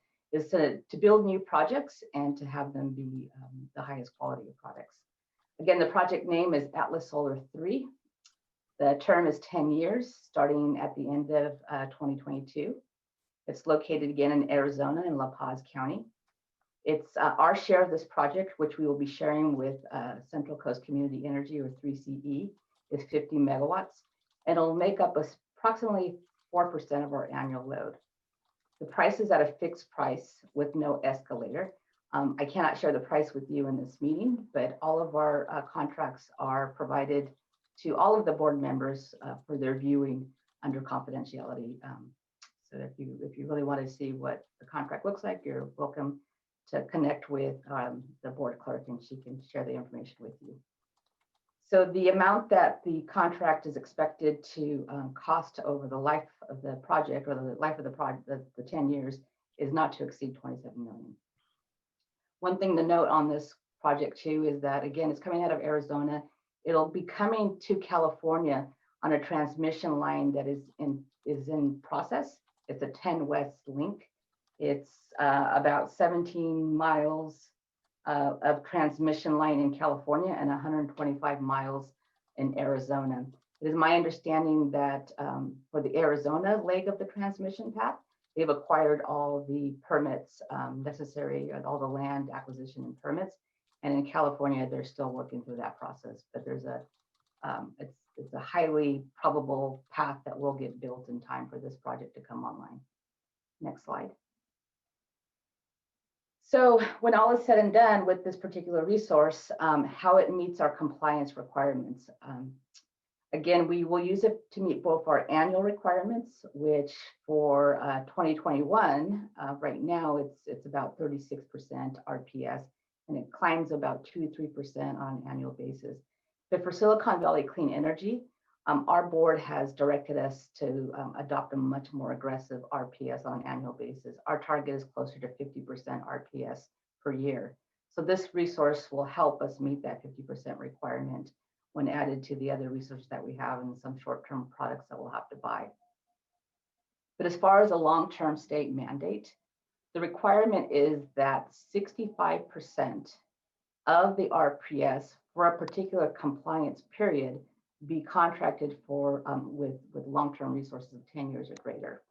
to build new projects and to have them be the highest quality of products. Again, the project name is Atlas Solar 3. The term is 10 years, starting at the end of 2022. It's located again in Arizona in La Paz County. It's our share of this project, which we will be sharing with Central Coast Community Energy, or 3CE, is 50 megawatts, and it'll make up approximately 4% of our annual load. The price is at a fixed price with no escalator. I cannot share the price with you in this meeting, but all of our contracts are provided to all of the board members for their viewing under confidentiality. So if you really want to see what the contract looks like, you're welcome to connect with the board clerk, and she can share the information with you. So the amount that the contract is expected to cost over the life of the project, or the life of the project, the 10 years, is not to exceed 27 million. One thing to note on this project too is that, again, it's coming out of Arizona. It'll be coming to California on a transmission line that is in process. It's a 10 West link. It's about 17 miles of transmission line in California and 125 miles in Arizona. It is my understanding that for the Arizona leg of the transmission path, they've acquired all the permits necessary, all the land acquisition and permits. And in California, they're still working through that process. But there's it's a highly probable path that will get built in time for this project to come online. Next slide. So when all is said and done with this particular resource, how it meets our compliance requirements. Again, we will use it to meet both our annual requirements, which for 2021, right now it's about 36% RPS, and it climbs about 2 to 3% on an annual basis. But for Silicon Valley Clean Energy, our board has directed us to adopt a much more aggressive RPS on an annual basis. Our target is closer to 50% RPS per year. So this resource will help us meet that 50% requirement when added to the other resources that we have and some short-term products that we'll have to buy. But as far as a long-term state mandate, the requirement is that 65% of the RPS for a particular compliance period be contracted for with long-term resources of 10 years or greater.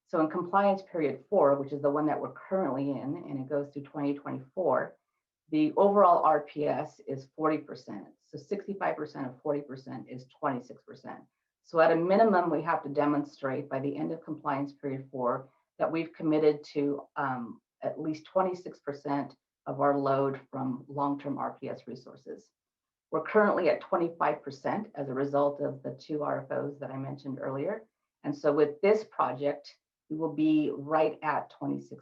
So in compliance period 4, which is the one that we're currently in, and it goes through 2024, the overall RPS is 40%. So 65% of 40% is 26%. So at a minimum, we have to demonstrate by the end of compliance period 4 that we've committed to at least 26% of our load from long-term RPS resources. We're currently at 25% as a result of the 2 RFOs that I mentioned earlier. And so with this project, we will be right at 26%.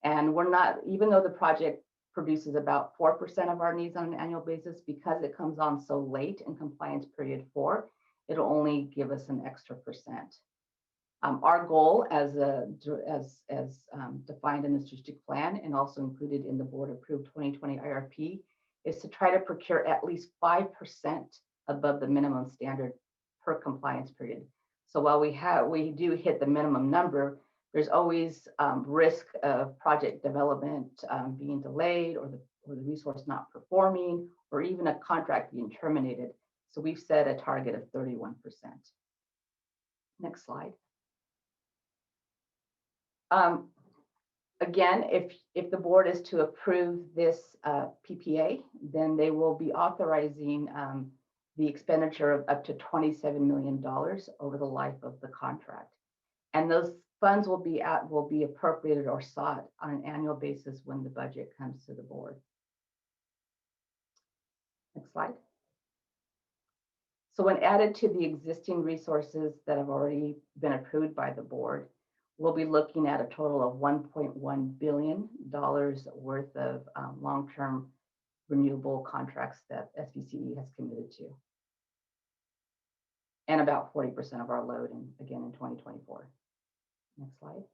And we're not, even though the project produces about 4% of our needs on an annual basis, because it comes on so late in compliance period 4, it'll only give us an extra percent. Our goal as defined in the strategic plan and also included in the board approved 2020 IRP is to try to procure at least 5% above the minimum standard per compliance period. So while we do hit the minimum number, there's always risk of project development being delayed, or the resource not performing, or even a contract being terminated. So we've set a target of 31%. Next slide. Again, if the board is to approve this PPA, then they will be authorizing the expenditure of up to $27 million over the life of the contract. And those funds will be appropriated or sought on an annual basis when the budget comes to the board. Next slide. So when added to the existing resources that have already been approved by the board, we'll be looking at a total of $1.1 billion worth of long-term renewable contracts that SVCE has committed to, and about 40% of our load, again in 2024. Next slide.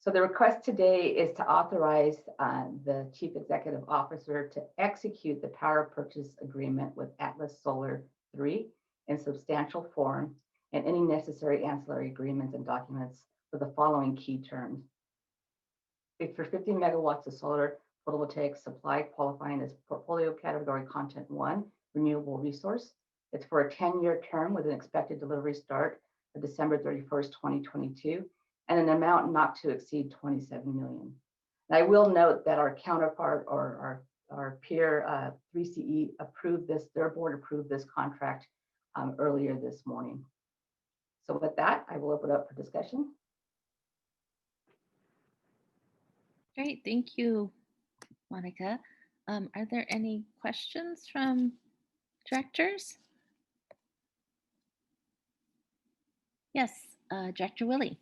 So the request today is to authorize the Chief Executive Officer to execute the power purchase agreement with Atlas Solar 3 in substantial form, and any necessary ancillary agreements and documents for the following key terms. It's for 50 megawatts of solar photovoltaic supply qualifying as portfolio category content 1 renewable resource. It's for a 10-year term with an expected delivery start of December 31st, 2022, and an amount not to exceed $27 million. And I will note that our counterpart or our peer 3CE approved this, their board approved this contract earlier this morning. So with that, I will open up for discussion. Great, thank you, Monica. Are there any questions from directors? Yes, Director Willie.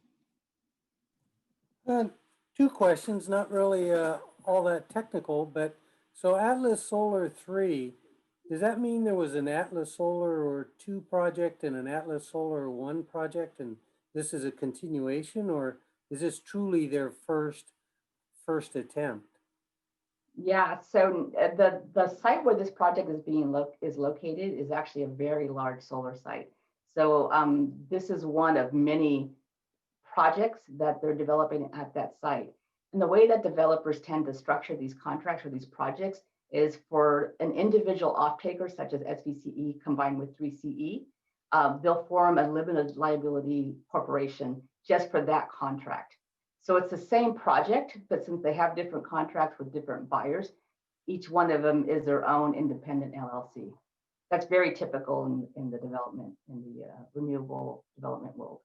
Two questions, not really all that technical, but so Atlas Solar 3, does that mean there was an Atlas Solar or 2 project and an Atlas Solar 1 project, and this is a continuation, or is this truly their first attempt? Yeah, so the site where this project is located is actually a very large solar site. So this is one of many projects that they're developing at that site. And the way that developers tend to structure these contracts or these projects is for an individual off-taker, such as SVCE combined with 3CE, they'll form a limited liability corporation just for that contract. So it's the same project, but since they have different contracts with different buyers, each one of them is their own independent LLC. That's very typical in the development, in the renewable development world.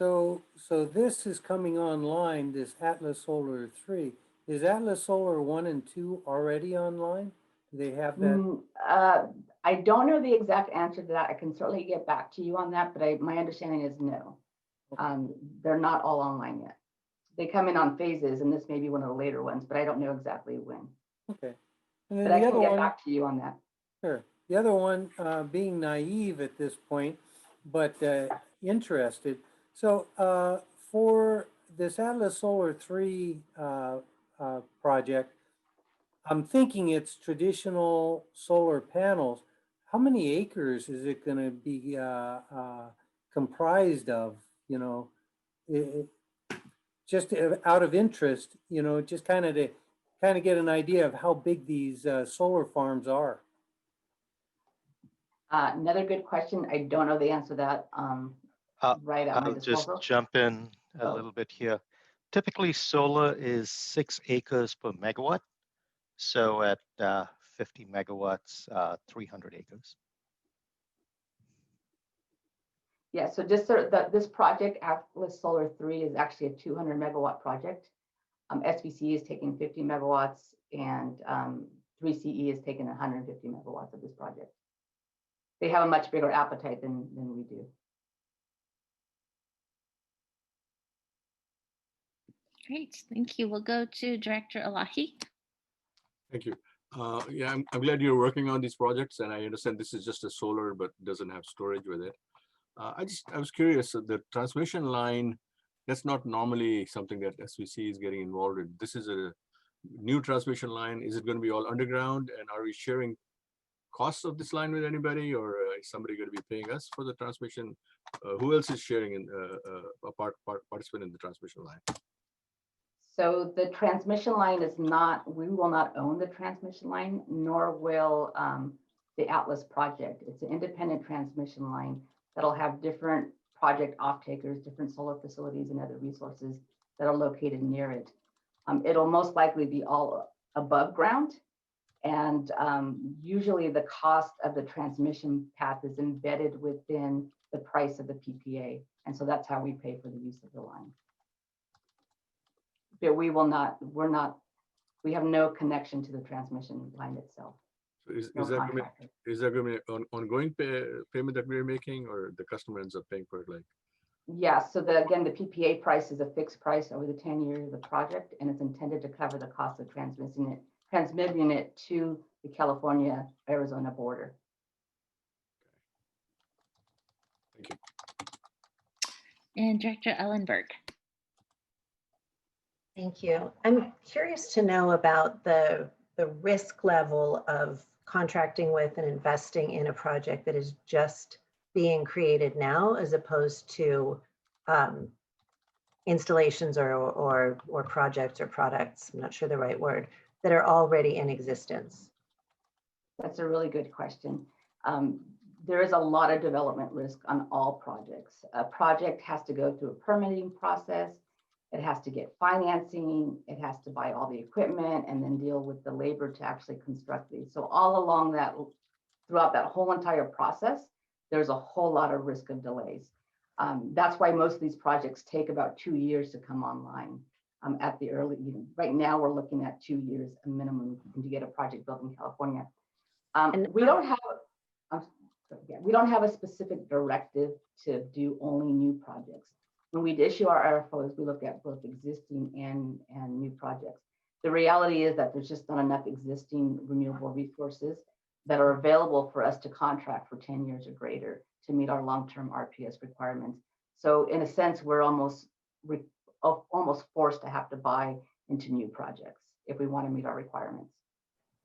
So this is coming online, this Atlas Solar 3. Is Atlas Solar 1 and 2 already online? Do they have that? I don't know the exact answer to that. I can certainly get back to you on that, but my understanding is no. They're not all online yet. They come in on phases, and this may be one of the later ones, but I don't know exactly when. Okay. And then But I the can other get one, back to you on that. sure. The other one, being naive at this point, but interested. So for this Atlas Solar 3 project, I'm thinking it's traditional solar panels. How many acres is it going to be comprised of? You know, just out of interest, you know, just kind of to get an idea of how big these solar farms are. Another good question. I don't know the answer to that right at my I'll just disposal. jump in a little bit here. Typically, solar is 6 acres per megawatt. So at 50 megawatts, 300 acres. Yeah, so just so this project, Atlas Solar 3, is actually a 200 megawatt project. SVCE is taking 50 megawatts, and 3CE is taking 150 megawatts of this project. They have a much bigger appetite than we do. Great, thank you. We'll go to Director Elahi. Thank you. Yeah, I'm glad you're working on these projects, and I understand this is just a solar, but doesn't have storage with it. I was curious, the transmission line, that's not normally something that SVC is getting involved in. This is a new transmission line. Is it going to be all underground? And are we sharing costs of this line with anybody, or is somebody going to be paying us for the transmission? Who else is sharing in participant in the transmission line? So the transmission line is not, we will not own the transmission line, nor will the Atlas project. It's an independent transmission line that'll have different project off-takers, different solar facilities and other resources that are located near it. It'll most likely be all above ground. And usually the cost of the transmission path is embedded within the price of the PPA. And so that's how we pay for the use of the line. But we will not, we have no connection to the transmission line itself. So is that going to be an ongoing payment that we're making, or the customer ends up paying for it? Like, yeah, so again, the PPA price is a fixed price over the 10 years of the project, and it's intended to cover the cost of transmitting it to the California-Arizona border. Thank you. And Director Ellenberg. Thank you. I'm curious to know about the risk level of contracting with and investing in a project that is just being created now, as opposed to installations or projects or products, I'm not sure the right word, that are already in existence. That's a really good question. There is a lot of development risk on all projects. A project has to go through a permitting process. It has to get financing, it has to buy all the equipment, and then deal with the labor to actually construct these. So all along that, throughout that whole entire process, there's a whole lot of risk of delays. That's why most of these projects take about 2 years to come online. At the early, right now we're looking at 2 years a minimum to get a project built in California. We don't have a specific directive to do only new projects. When we issue our RFOs, we look at both existing and new projects. The reality is that there's just not enough existing renewable resources that are available for us to contract for 10 years or greater to meet our long-term RPS requirements. So in a sense, we're almost forced to have to buy into new projects if we want to meet our requirements.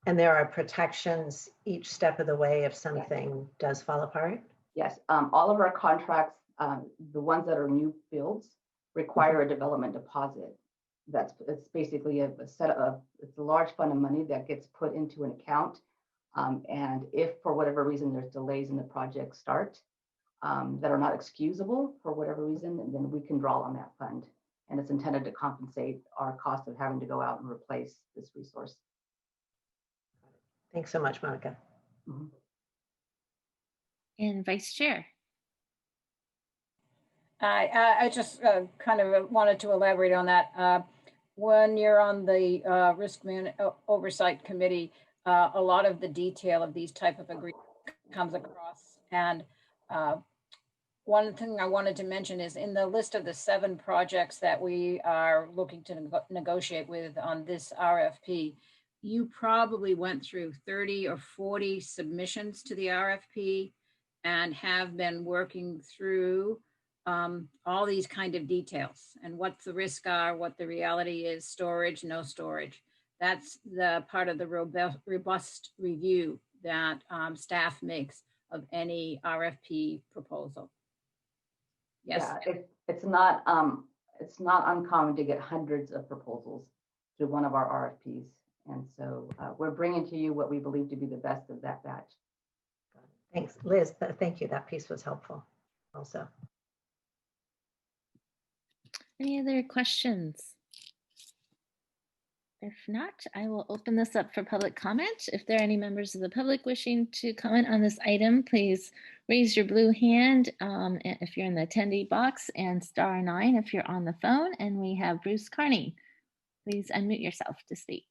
And there are protections each step of the way if something does fall apart? Yes, all of our contracts, the ones that are new builds, require a development deposit. It's basically it's a large fund of money that gets put into an account. And if for whatever reason there's delays in the project start that are not excusable for whatever reason, then we can draw on that fund. And it's intended to compensate our cost of having to go out and replace this resource. Thanks so much, Monica. Mm-hmm. And Vice Chair. I just kind of wanted to elaborate on that. When you're on the Oversight Committee, a lot of the detail of these type of agreements comes across. And one thing I wanted to mention is in the list of the 7 projects that we are looking to negotiate with on this RFP, you probably went through 30 or 40 submissions to the RFP and have been working through all these kind of details and what the risks are, what the reality is, storage, no storage. That's the part of the robust review that staff makes of any RFP proposal. Yes. Yeah, it's not uncommon to get hundreds of proposals to one of our RFPs. And so we're bringing to you what we believe to be the best of that batch. Thanks, Liz. Thank you. That piece was helpful also. Any other questions? If not, I will open this up for public comment. If there are any members of the public wishing to comment on this item, please raise your blue hand if you're in the attendee box and *9 if you're on the phone. And we have Bruce Carney. Please unmute yourself to speak.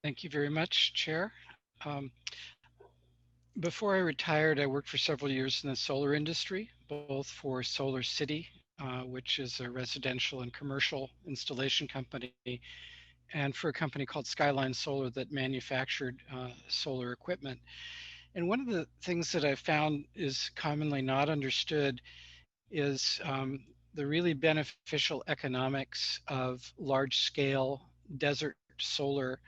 Thank you very much, Chair. Before I retired, I worked for several years in the solar industry, both for Solar City, which is a residential and commercial installation company, and for a company called Skyline Solar that manufactured solar equipment. And one of the things that I found is commonly not understood is the really beneficial economics of large-scale desert solar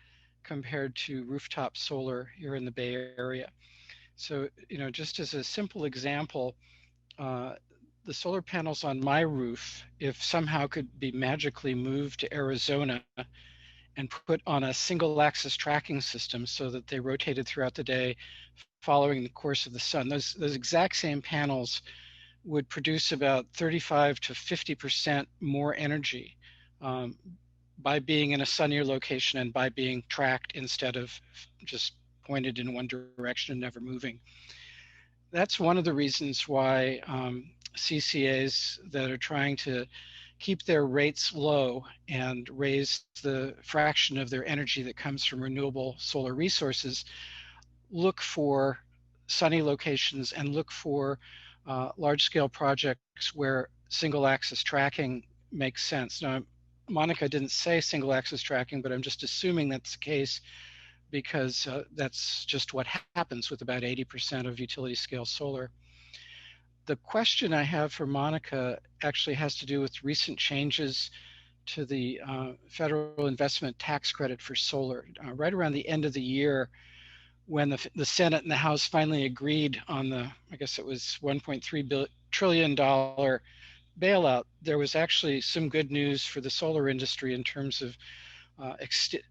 compared to rooftop solar here in the Bay Area. So, just as a simple example, the solar panels on my roof, if somehow could be magically moved to Arizona and put on a single axis tracking system so that they rotated throughout the day following the course of the sun, those exact same panels would produce about 35 to 50% more energy by being in a sunnier location and by being tracked instead of just pointed in one direction and never moving. That's one of the reasons why CCAs that are trying to keep their rates low and raise the fraction of their energy that comes from renewable solar resources look for sunny locations and look for large-scale projects where single-axis tracking makes sense. Now, Monica didn't say single-axis tracking, but I'm just assuming that's the case because that's just what happens with about 80% of utility-scale solar. The question I have for Monica actually has to do with recent changes to the federal investment tax credit for solar. Right around the end of the year, when the Senate and the House finally agreed on the, I guess it was $1.3 trillion bailout, there was actually some good news for the solar industry in terms of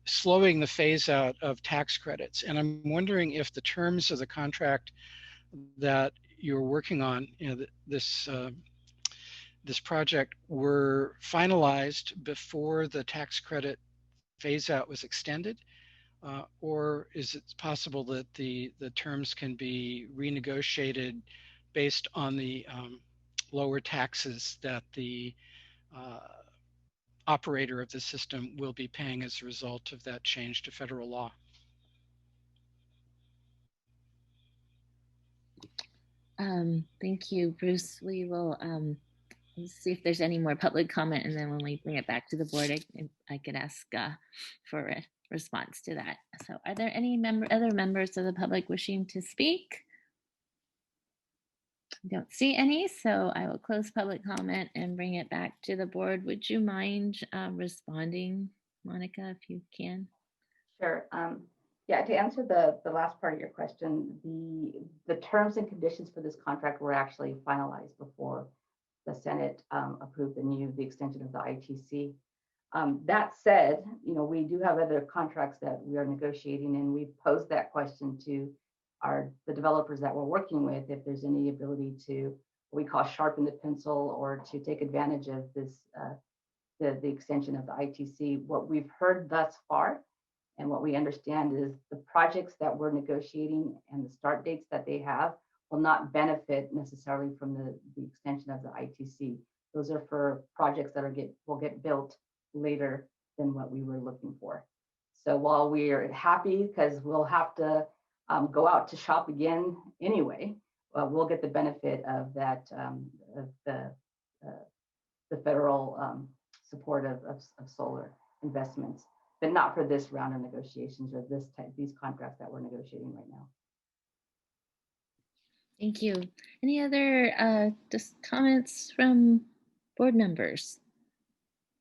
slowing the phase out of tax credits. And I'm wondering if the terms of the contract that you're working on, this this project were finalized before the tax credit phase out was extended? Or is it possible that the terms can be renegotiated based on the lower taxes that the operator of the system will be paying as a result of that change to federal law? Thank you, Bruce. We will see if there's any more public comment, and then when we bring it back to the board, I could ask for a response to that. So are there any other members of the public wishing to speak? I don't see any, so I will close public comment and bring it back to the board. Would you mind responding, Monica, if you can? Sure. Yeah, to answer the last part of your question, the terms and conditions for this contract were actually finalized before the Senate approved the extension of the ITC. That said, we do have other contracts that we are negotiating, and we've posed that question to the developers that we're working with, if there's any ability to, what we call sharpen the pencil, or to take advantage of this, the extension of the ITC. What we've heard thus far, and what we understand, is the projects that we're negotiating and the start dates that they have will not benefit necessarily from the extension of the ITC. Those are for projects that will get built later than what we were looking for. So while we're happy, because we'll have to go out to shop again anyway, we'll get the benefit of that, of the federal support of solar investments, but not for this round of negotiations or these contracts that we're negotiating right now. Thank you. Any other just comments from board members?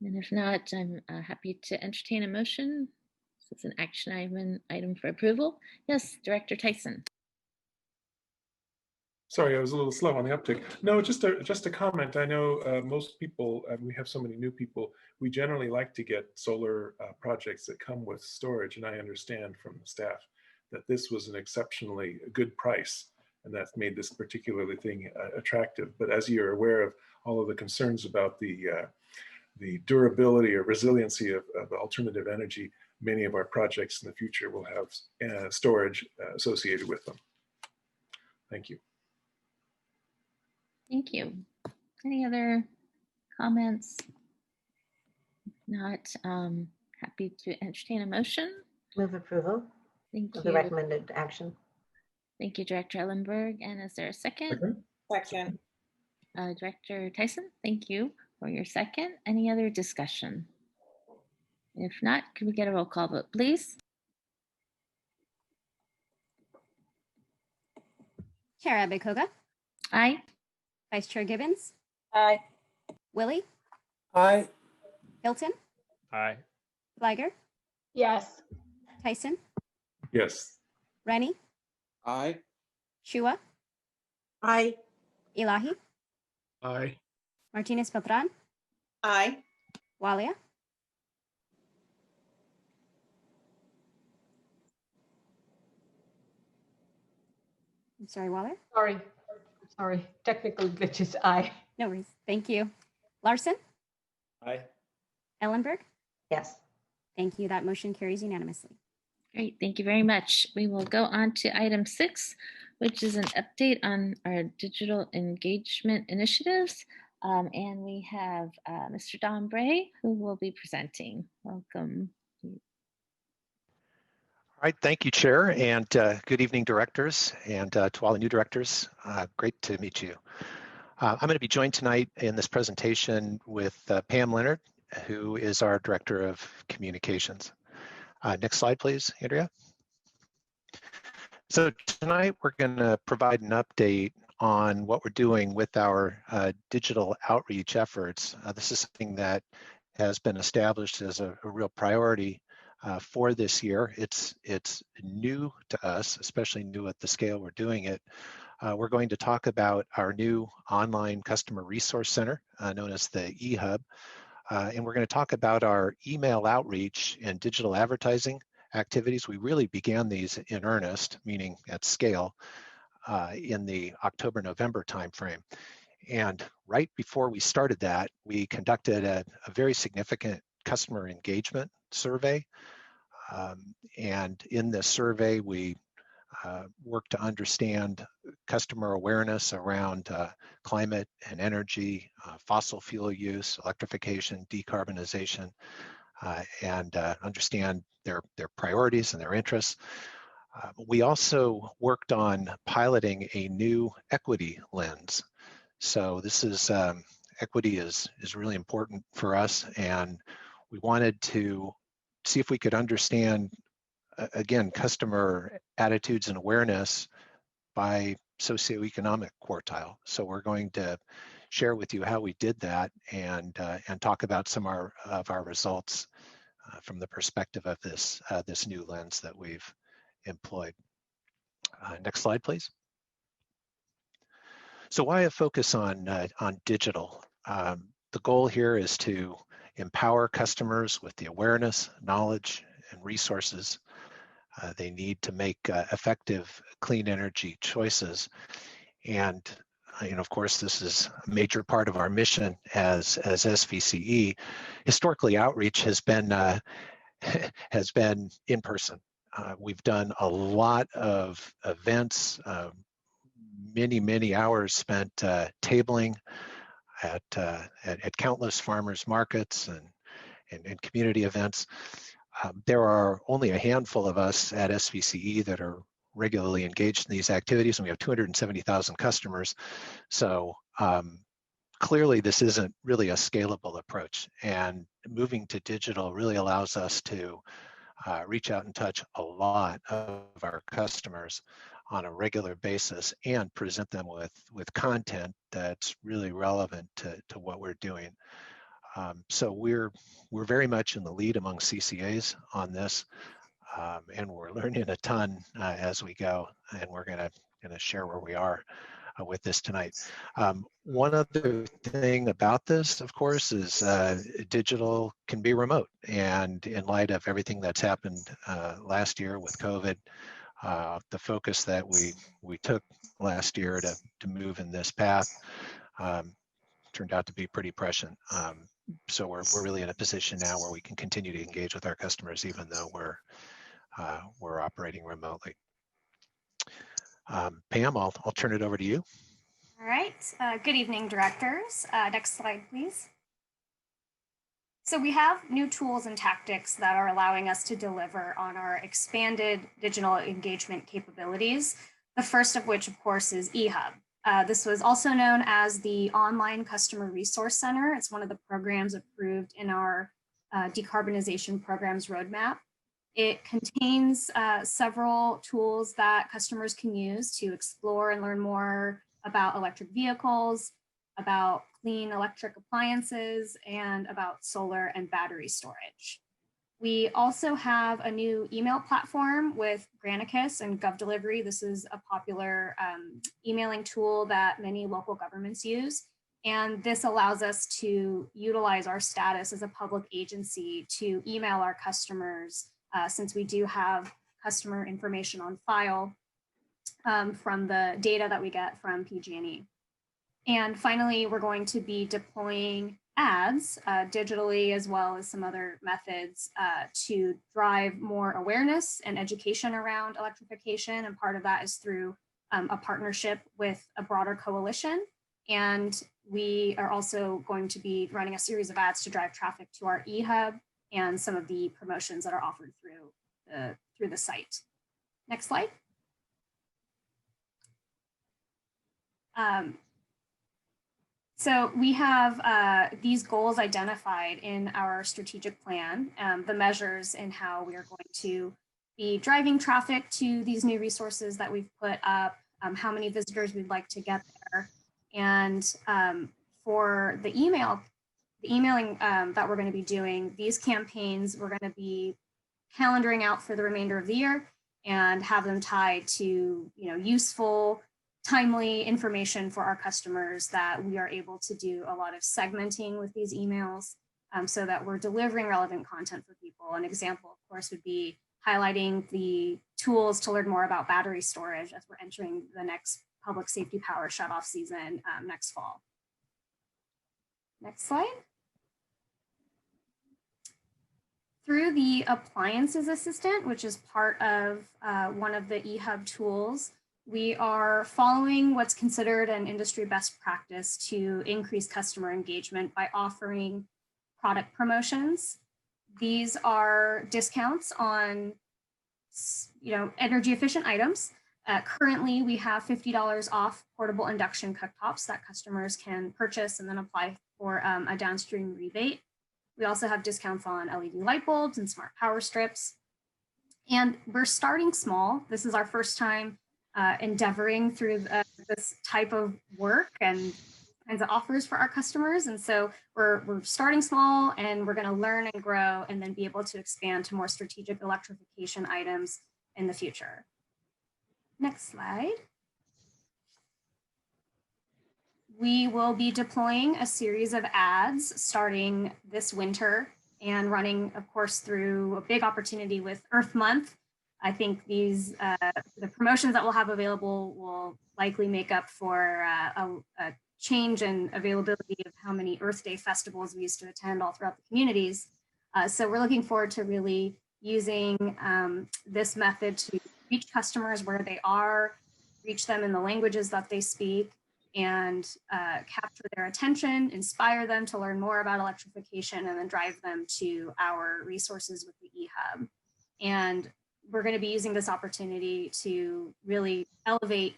And if not, I'm happy to entertain a motion. This is an action item for approval. Yes, Director Tyson. Sorry, I was a little slow on the uptick. No, just a comment. I know most people, and we have so many new people, we generally like to get solar projects that come with storage. And I understand from the staff that this was an exceptionally good price, and that's made this particularly thing attractive. But as you're aware of all of the concerns about the durability or resiliency of alternative energy, many of our projects in the future will have storage associated with them. Thank you. Thank you. Any other comments? Not happy to entertain a motion. Move approval. Thank of you. the recommended action. Thank you, Director Ellenberg. And is there a second? Second. Director Tyson, thank you for your second. Any other discussion? If not, can we get a roll call vote, please? Chair Abikoga. Aye. Vice Chair Gibbons. Aye. Willie. Aye. Hilton. Aye. Flagger. Yes. Tyson. Yes. Rennie. Aye. Shua. Aye. Elahi. Aye. Martinez Beltran. Aye. Walia. I'm sorry, Waller. Sorry, technical glitches. Aye. No worries. Thank you. Larson. Aye. Ellenberg. Yes. Thank you. That motion carries unanimously. Great, thank you very much. We will go on to item 6, which is an update on our digital engagement initiatives. And we have Mr. Don Bray, who will be presenting. Welcome. All right, thank you, Chair, and good evening, directors, and to all the new directors. Great to meet you. I'm going to be joined tonight in this presentation with Pam Leonard, who is our Director of Communications. Next slide, please, Andrea. So tonight we're going to provide an update on what we're doing with our digital outreach efforts. This is something that has been established as a real priority for this year. It's new to us, especially new at the scale we're doing it. We're going to talk about our new online customer resource center, known as the eHub. And we're going to talk about our email outreach and digital advertising activities. We really began these in earnest, meaning at scale, in the October-November timeframe. And right before we started that, we conducted a very significant customer engagement survey. And in this survey, we worked to understand customer awareness around climate and energy, fossil fuel use, electrification, decarbonization, and understand their priorities and their interests. We also worked on piloting a new equity lens. So this is, equity is really important for us, and we wanted to see if we could understand, again, customer attitudes and awareness by socioeconomic quartile. So we're going to share with you how we did that and talk about some of our results from the perspective of this new lens that we've employed. Next slide, please. So why a focus on digital? The goal here is to empower customers with the awareness, knowledge, and resources they need to make effective clean energy choices. And of course, this is a major part of our mission as SVCE. Historically, outreach has been in person. We've done a lot of events, many hours spent tabling at countless farmers markets and community events. There are only a handful of us at SVCE that are regularly engaged in these activities, and we have 270,000 customers. So clearly this isn't really a scalable approach, and moving to digital really allows us to reach out and touch a lot of our customers on a regular basis and present them with content that's really relevant to what we're doing. So we're very much in the lead among CCAs on this, and we're learning a ton as we go, and we're gonna share where we are with this tonight. One other thing about this, of course, is digital can be remote, and in light of everything that's happened last year with COVID, the focus that we took last year to move in this path turned out to be pretty prescient. So we're really in a position now where we can continue to engage with our customers even though we're operating remotely. Pam, I'll turn it over to you. All right. Good evening, directors. Next slide, please. So we have new tools and tactics that are allowing us to deliver on our expanded digital engagement capabilities. The first of which, of course, is eHub. This was also known as the Online Customer Resource Center. It's one of the programs approved in our decarbonization programs roadmap. It contains several tools that customers can use to explore and learn more about electric vehicles, about clean electric appliances, and about solar and battery storage. We also have a new email platform with Granicus and GovDelivery. This is a popular emailing tool that many local governments use. And this allows us to utilize our status as a public agency to email our customers since we do have customer information on file from the data that we get from PG&E. And finally, we're going to be deploying ads digitally as well as some other methods to drive more awareness and education around electrification. And part of that is through a partnership with a broader coalition. And we are also going to be running a series of ads to drive traffic to our eHub and some of the promotions that are offered through the site. Next slide. So we have these goals identified in our strategic plan, the measures in how we are going to be driving traffic to these new resources that we've put up, how many visitors we'd like to get there. And for the emailing that we're going to be doing, these campaigns we're going to be calendaring out for the remainder of the year and have them tied to useful, timely information for our customers that we are able to do a lot of segmenting with these emails so that we're delivering relevant content for people. An example, of course, would be highlighting the tools to learn more about battery storage as we're entering the next public safety power shutoff season next fall. Next slide. Through the Appliances Assistant, which is part of one of the eHub tools, we are following what's considered an industry best practice to increase customer engagement by offering product promotions. These are discounts on energy efficient items. Currently, we have $50 off portable induction cooktops that customers can purchase and then apply for a downstream rebate. We also have discounts on LED light bulbs and smart power strips. And we're starting small. This is our first time endeavoring through this type of work and kinds of offers for our customers. And so we're starting small, and we're going to learn and grow and then be able to expand to more strategic electrification items in the future. Next slide. We will be deploying a series of ads starting this winter and running, of course, through a big opportunity with Earth Month. I think these the promotions that we'll have available will likely make up for a change in availability of how many Earth Day festivals we used to attend all throughout the communities. So we're looking forward to really using this method to reach customers where they are, reach them in the languages that they speak, and capture their attention, inspire them to learn more about electrification, and then drive them to our resources with the eHub. And we're going to be using this opportunity to really elevate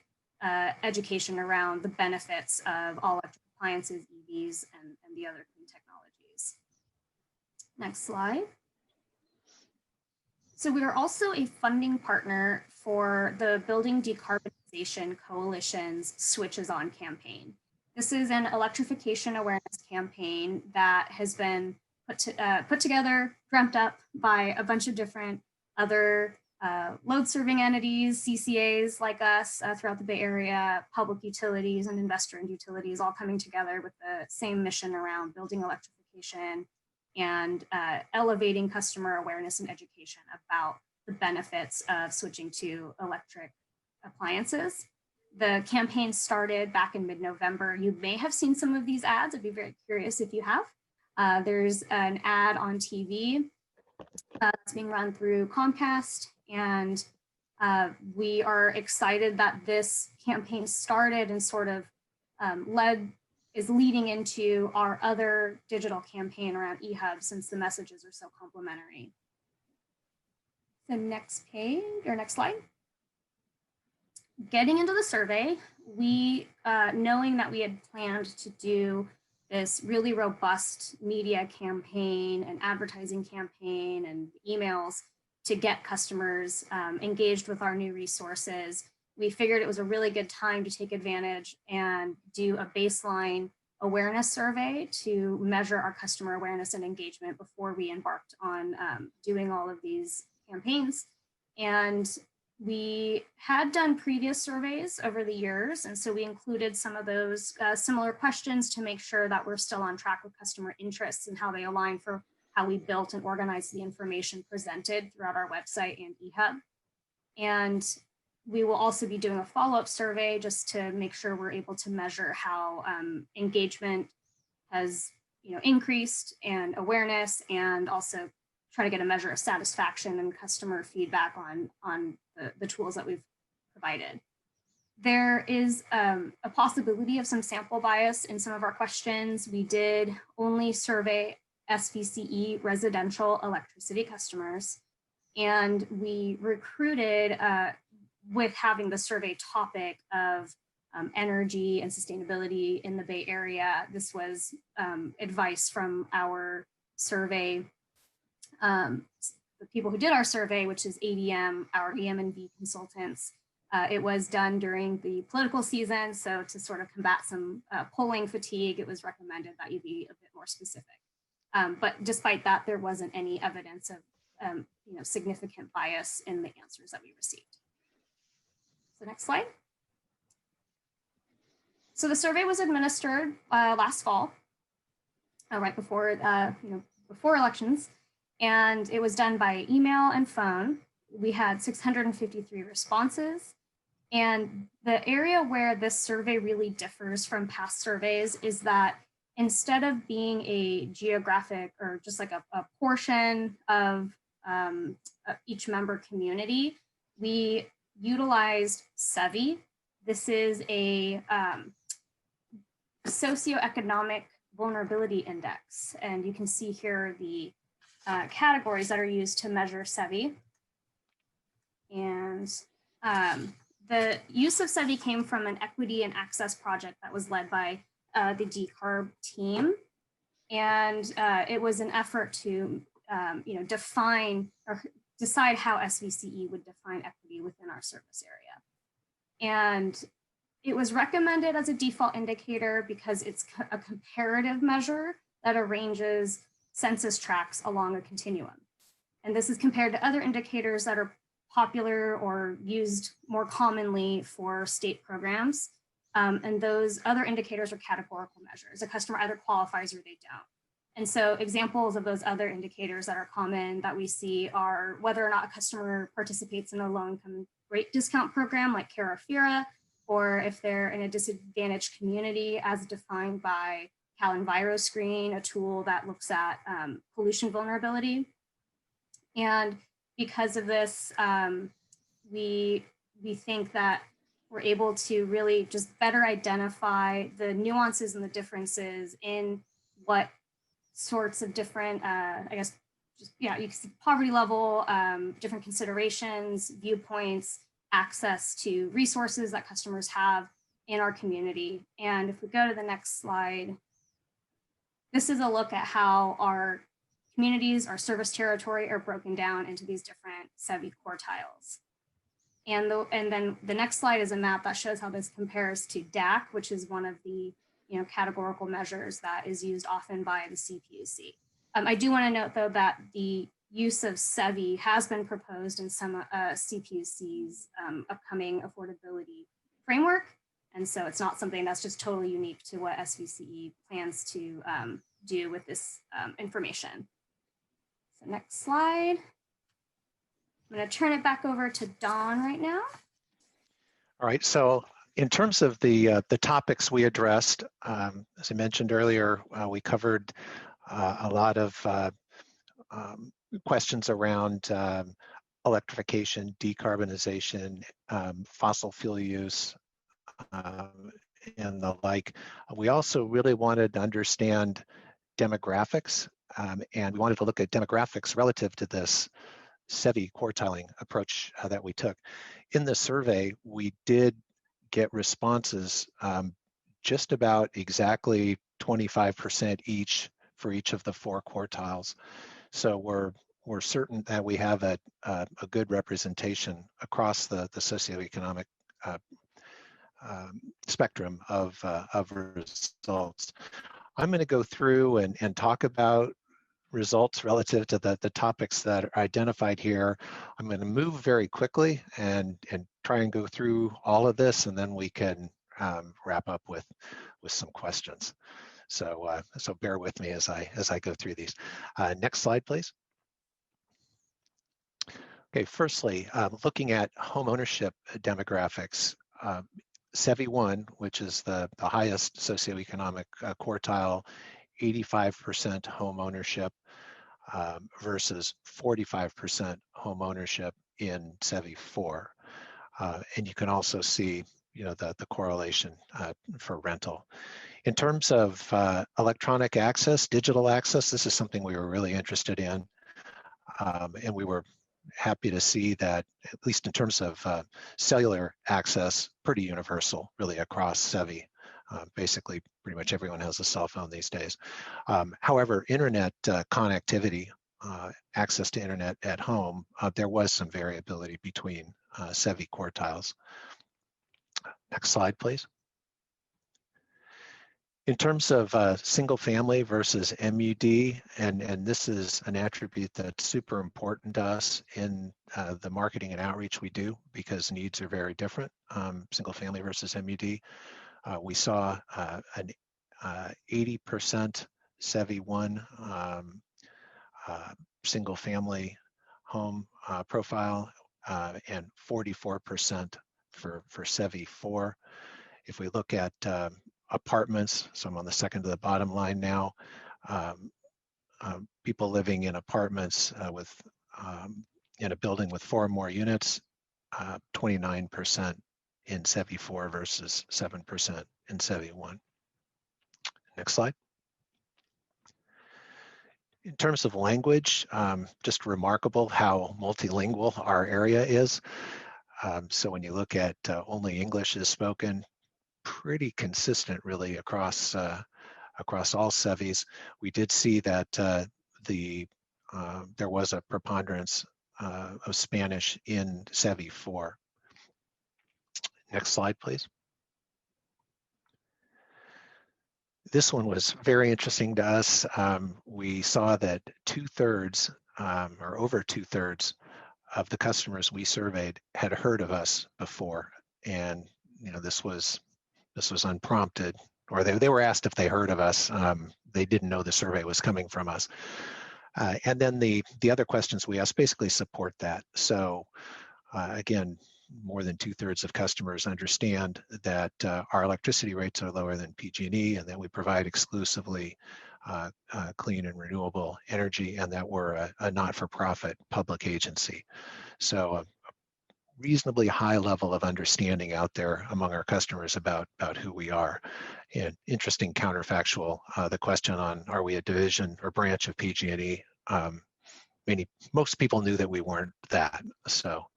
education around the benefits of all electric appliances, EVs, and the other clean technologies. Next slide. So we are also a funding partner for the Building Decarbonization Coalition's Switches On campaign. This is an electrification awareness campaign that has been put together, dreamt up by a bunch of different other load serving entities, CCAs like us throughout the Bay Area, public utilities and investor-owned utilities, all coming together with the same mission around building electrification and elevating customer awareness and education about the benefits of switching to electric appliances. The campaign started back in mid-November. You may have seen some of these ads. I'd be very curious if you have. There's an ad on TV that's being run through Comcast, and we are excited that this campaign started and sort of is leading into our other digital campaign around eHub, since the messages are so complementary. The next page or next slide. Getting into the survey, we, knowing that we had planned to do this really robust media campaign and advertising campaign and emails to get customers engaged with our new resources, we figured it was a really good time to take advantage and do a baseline awareness survey to measure our customer awareness and engagement before we embarked on doing all of these campaigns. And we had done previous surveys over the years, and so we included some of those similar questions to make sure that we're still on track with customer interests and how they align for how we built and organized the information presented throughout our website and eHub. And we will also be doing a follow-up survey just to make sure we're able to measure how engagement has increased and awareness, and also try to get a measure of satisfaction and customer feedback on the tools that we've provided. There is a possibility of some sample bias in some of our questions. We did only survey SVCE residential electricity customers, and we recruited with having the survey topic of energy and sustainability in the Bay Area. This was advice from our survey, the people who did our survey, which is ADM, our EM&V consultants. It was done during the political season, so to sort of combat some polling fatigue, it was recommended that you be a bit more specific. But despite that, there wasn't any evidence of significant bias in the answers that we received. So next slide. So the survey was administered last fall, right before before elections, and it was done by email and phone. We had 653 responses, and the area where this survey really differs from past surveys is that instead of being a geographic or just like a portion of each member community, we utilized SEVI. This is a socioeconomic vulnerability index. And you can see here the categories that are used to measure SEVI. And the use of SEVI came from an equity and access project that was led by the DCARB team. And it was an effort to define or decide how SVCE would define equity within our service area. And it was recommended as a default indicator because it's a comparative measure that arranges census tracts along a continuum. And this is compared to other indicators that are popular or used more commonly for state programs. And those other indicators are categorical measures. A customer either qualifies or they don't. And so examples of those other indicators that are common that we see are whether or not a customer participates in a low-income rate discount program like CARE or FIRA, or if they're in a disadvantaged community as defined by CalEnviroscreen, a tool that looks at pollution vulnerability. And because of this, we think that we're able to really just better identify the nuances and the differences in what sorts of different, you can see poverty level, different considerations, viewpoints, access to resources that customers have in our community. And if we go to the next slide, this is a look at how our communities, our service territory are broken down into these different SEVI quartiles. And then the next slide is a map that shows how this compares to DAC, which is one of the categorical measures that is used often by the CPUC. I do want to note, though, that the use of SEVI has been proposed in some CPUC's upcoming affordability framework. And so it's not something that's just totally unique to what SVCE plans to do with this information. So next slide. I'm going to turn it back over to Dawn right now. All right, so in terms of the topics we addressed, as I mentioned earlier, we covered a lot of questions around electrification, decarbonization, fossil fuel use, and the like. We also really wanted to understand demographics, and we wanted to look at demographics relative to this SEVI quartiling approach that we took. In the survey, we did get responses just about exactly 25% each for each of the 4 quartiles. So we're certain that we have a good representation across the socioeconomic spectrum of results. I'm going to go through and talk about results relative to the topics that are identified here. I'm going to move very quickly and try and go through all of this, and then we can wrap up with some questions. So bear with me as I go through these. Next slide, please. Okay, firstly, looking at home ownership demographics, SEVI 1, which is the highest socioeconomic quartile, 85% home ownership versus 45% home ownership in SEVI 4. And you can also see, the correlation for rental. In terms of electronic access, digital access, this is something we were really interested in. And we were happy to see that, at least in terms of cellular access, pretty universal really across SEVI. Basically, pretty much everyone has a cell phone these days. However, internet connectivity, access to internet at home, there was some variability between SEVI quartiles. Next slide, please. In terms of single family versus MUD, and this is an attribute that's super important to us in the marketing and outreach we do because needs are very different, single family versus MUD. We saw an 80% SEVI 1 single family home profile and 44% for SEVI 4. If we look at apartments. So I'm on the second to the bottom line now. People living in apartments in a building with 4 or more units, 29% in SEVI 4 versus 7% in SEVI 1. Next slide. In terms of language, just remarkable how multilingual our area is. So when you look at only English is spoken, pretty consistent really across all SEVIs. We did see that there was a preponderance of Spanish in SEVI 4. Next slide, please. This one was very interesting to us. We saw that 2/3 or over 2/3 of the customers we surveyed had heard of us before, and this was unprompted, or they were asked if they heard of us. They didn't know the survey was coming from us. And then the other questions we asked basically support that. So again, more than 2/3 of customers understand that our electricity rates are lower than PG&E, and that we provide exclusively clean and renewable energy, and that we're a not-for-profit public agency. So a reasonably high level of understanding out there among our customers about who we are. And interesting counterfactual, the question on are we a division or branch of PG&E? Most people knew that we weren't that. So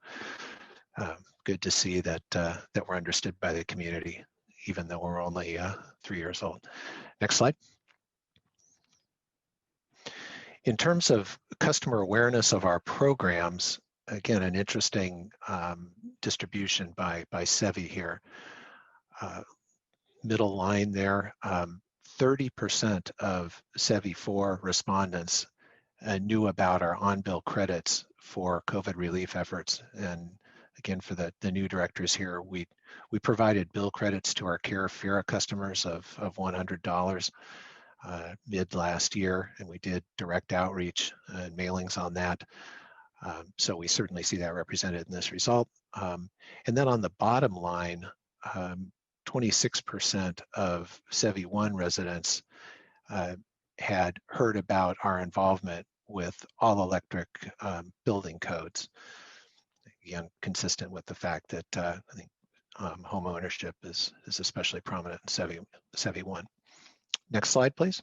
good to see that that we're understood by the community, even though we're only 3 years old. Next slide. In terms of customer awareness of our programs, again, an interesting distribution by SEVI here. Middle line there, 30% of SEVI 4 respondents knew about our on-bill credits for COVID relief efforts. And again, for the new directors here, we provided bill credits to our CARE-FERA customers of $100 mid last year, and we did direct outreach and mailings on that. So we certainly see that represented in this result. And then on the bottom line, 26% of SEVI 1 residents had heard about our involvement with all electric building codes. Again, consistent with the fact that I think home ownership is especially prominent in SEVI 1. Next slide, please.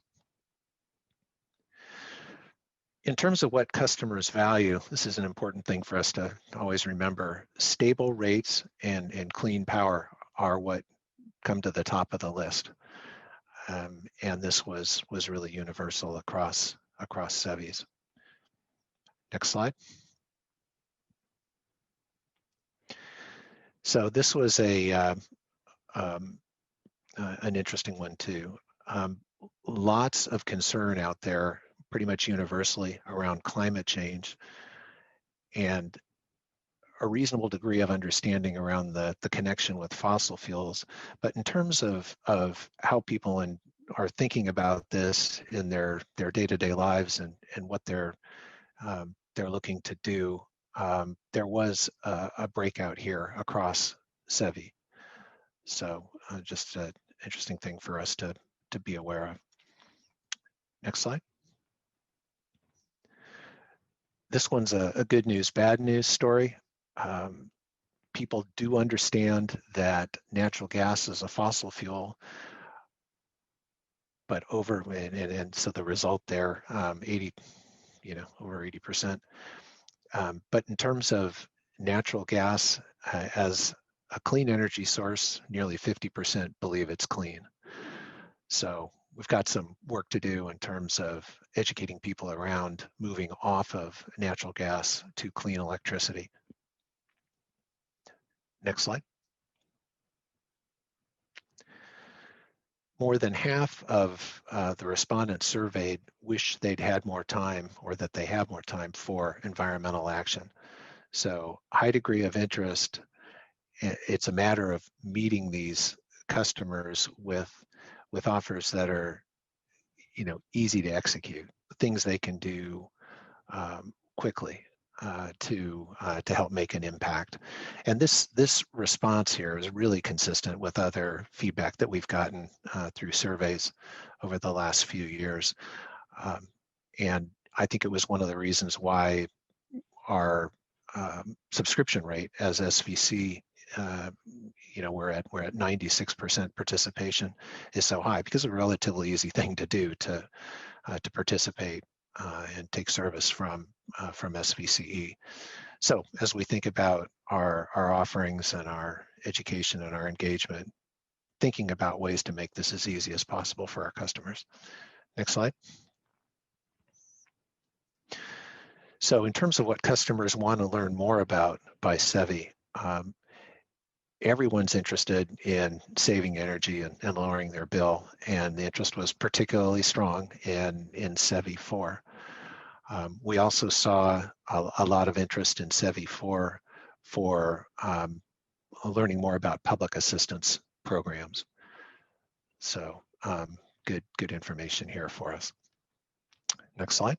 In terms of what customers value, this is an important thing for us to always remember. Stable rates and clean power are what come to the top of the list. And this was really universal across SEVIs. Next slide. So this was an interesting one too. Lots of concern out there, pretty much universally, around climate change, and a reasonable degree of understanding around the connection with fossil fuels. But in terms of how people are thinking about this in their day-to-day lives and what they're looking to do, there was a breakout here across SEVI. So just an interesting thing for us to be aware of. Next slide. This one's a good news, bad news story. People do understand that natural gas is a fossil fuel, but so the result there, over 80%. But in terms of natural gas as a clean energy source, nearly 50% believe it's clean. So we've got some work to do in terms of educating people around moving off of natural gas to clean electricity. Next slide. More than half of the respondents surveyed wish they'd had more time, or that they have more time for environmental action. So high degree of interest. It's a matter of meeting these customers with offers that are, easy to execute, things they can do quickly to to help make an impact. And this response here is really consistent with other feedback that we've gotten through surveys over the last few years. And I think it was one of the reasons why our subscription rate as SVC, we're at 96% participation is so high, because it's a relatively easy thing to do to participate and take service from SVCE. So as we think about our offerings and our education and our engagement, thinking about ways to make this as easy as possible for our customers. Next slide. So in terms of what customers want to learn more about by SEVI, everyone's interested in saving energy and lowering their bill, and the interest was particularly strong in SEVI 4. We also saw a lot of interest in SEVI 4 for learning more about public assistance programs. So good information here for us. Next slide.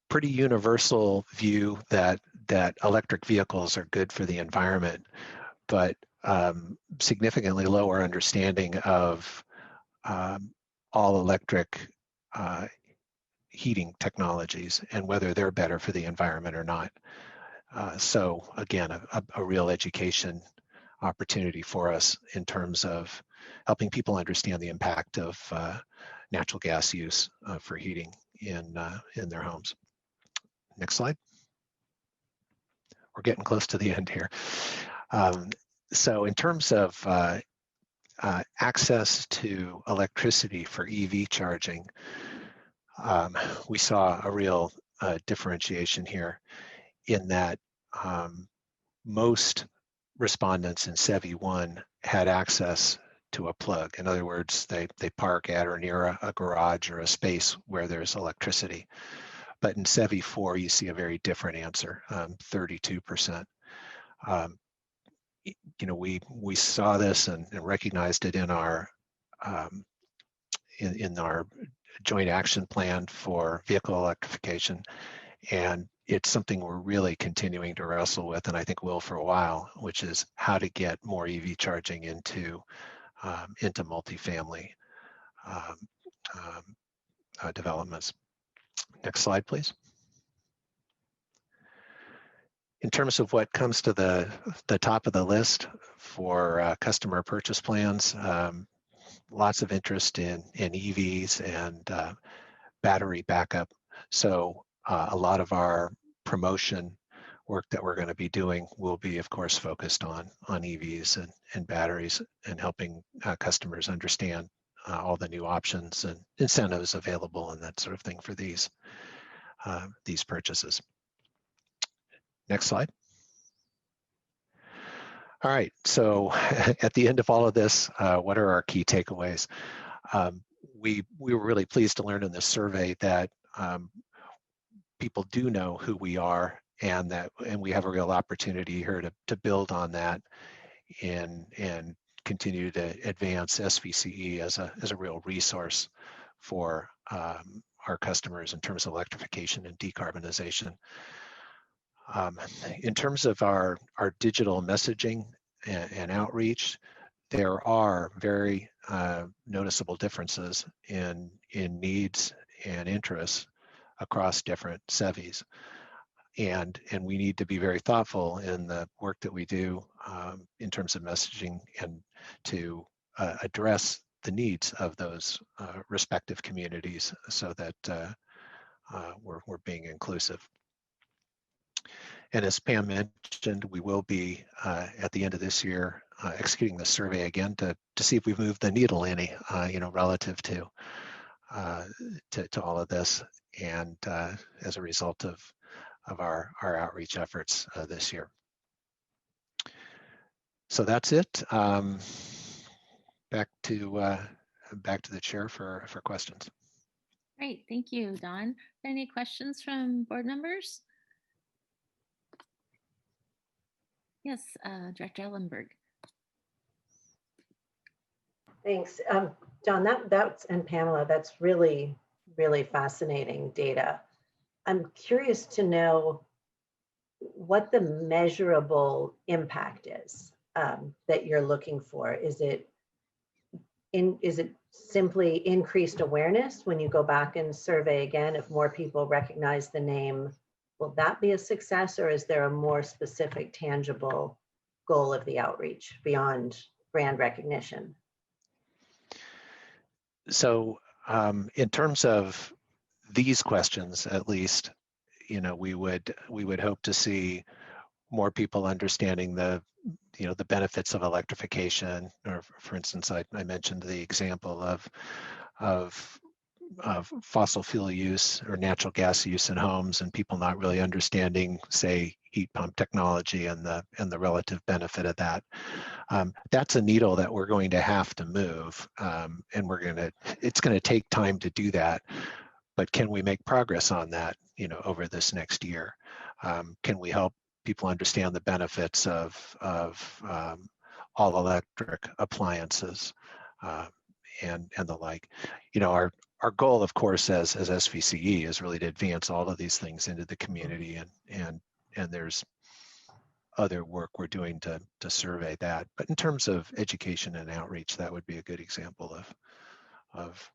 Pretty universal view that electric vehicles are good for the environment, but significantly lower understanding of all electric heating technologies and whether they're better for the environment or not. So again, a real education opportunity for us in terms of helping people understand the impact of natural gas use for heating in their homes. Next slide. We're getting close to the end here. So in terms of access to electricity for EV charging, we saw a real differentiation here in that most respondents in SEVI 1 had access to a plug. In other words, they park at or near a garage or a space where there's electricity. But in SEVI 4, you see a very different answer, 32%. We saw this and recognized it in our in our joint action plan for vehicle electrification, and it's something we're really continuing to wrestle with, and I think will for a while, which is how to get more EV charging into multifamily developments. Next slide, please. In terms of what comes to the top of the list for customer purchase plans, lots of interest in EVs and battery backup. So a lot of our promotion work that we're going to be doing will be, of course, focused on EVs and batteries, and helping customers understand all the new options and incentives available and that sort of thing for these purchases. Next slide. All right, so at the end of all of this, what are our key takeaways? We were really pleased to learn in this survey that people do know who we are, and we have a real opportunity here to build on that and continue to advance SVCE as a real resource for our customers in terms of electrification and decarbonization. In terms of our digital messaging and outreach, there are very noticeable differences in needs and interests across different SEVIs. And we need to be very thoughtful in the work that we do in terms of messaging and to address the needs of those respective communities so that we're being inclusive. And as Pam mentioned, we will be at the end of this year executing the survey again to see if we've moved the needle any, relative to all of this, and as a result of our outreach efforts this year. So that's it. Back to the chair for questions. Great, thank you, Don. Any questions from board members? Yes, Director Ellenberg. Thanks. John, that's and Pamela, that's really, really fascinating data. I'm curious to know what the measurable impact is that you're looking for. Is it simply increased awareness when you go back and survey again? If more people recognize the name, will that be a success, or is there a more specific, tangible goal of the outreach beyond brand recognition? So in terms of these questions, at least, we would hope to see more people understanding the benefits of electrification. Or for instance, I mentioned the example of fossil fuel use or natural gas use in homes, and people not really understanding, say, heat pump technology and the relative benefit of that. That's a needle that we're going to have to move, and it's going to take time to do that. But can we make progress on that, over this next year? Can we help people understand the benefits of all electric appliances and the like? Our goal, of course, as SVCE is really to advance all of these things into the community, and there's other work we're doing to survey that. But in terms of education and outreach, that would be a good example of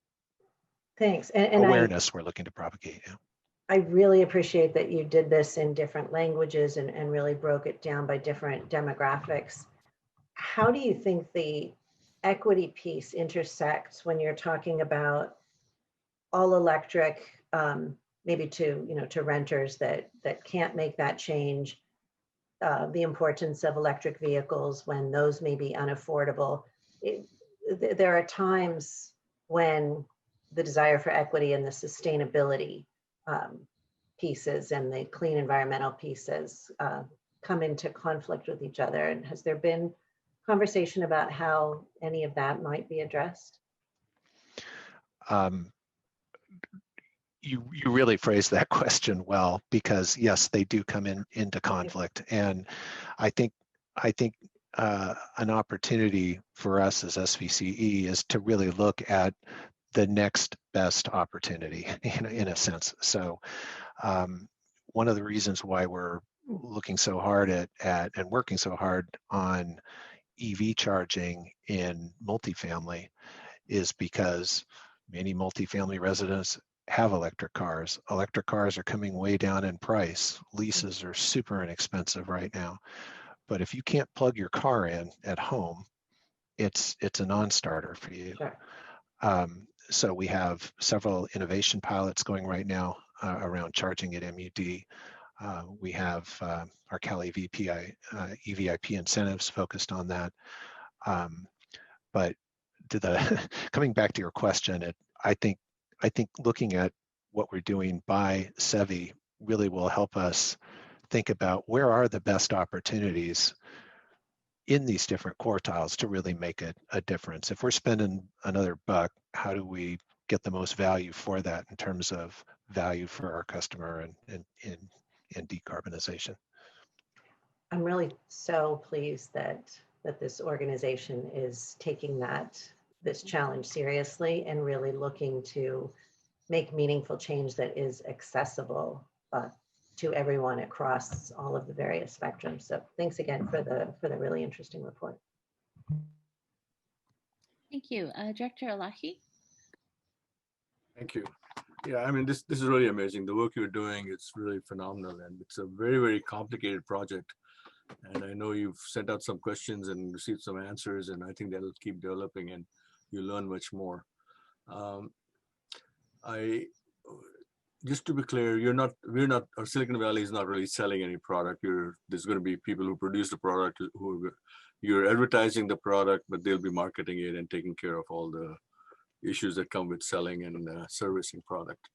Thanks. And awareness we're looking to propagate. Yeah. I really appreciate that you did this in different languages and really broke it down by different demographics. How do you think the equity piece intersects when you're talking about all electric, maybe to renters that can't make that change, the importance of electric vehicles when those may be unaffordable? There are times when the desire for equity and the sustainability pieces and the clean environmental pieces come into conflict with each other. And has there been conversation about how any of that might be addressed? You really phrased that question well, because yes, they do come into conflict. And I think an opportunity for us as SVCE is to really look at the next best opportunity, in a sense. So one of the reasons why we're looking so hard at and working so hard on EV charging in multifamily is because many multifamily residents have electric cars. Electric cars are coming way down in price. Leases are super inexpensive right now. But if you can't plug your car in at home, it's a non-starter for you. Sure. So we have several innovation pilots going right now around charging at MUD. We have our Cali EVIP incentives focused on that. But coming back to your question, I think looking at what we're doing by SEVI really will help us think about where are the best opportunities in these different quartiles to really make a difference. If we're spending another buck, how do we get the most value for that in terms of value for our customer and decarbonization? I'm really so pleased that this organization is taking this challenge seriously and really looking to make meaningful change that is accessible to everyone across all of the various spectrums. So thanks again for the really interesting report. Thank you. Director Alahi? Thank you. Yeah, I mean, this is really amazing. The work you're doing, it's really phenomenal, and it's a very, very complicated project. And I know you've sent out some questions and received some answers, and I think that'll keep developing and you learn much more. Just to be clear, or Silicon Valley is not really selling any product. There's going to be people who produce the product you're advertising the product, but they'll be marketing it and taking care of all the issues that come with selling and servicing product.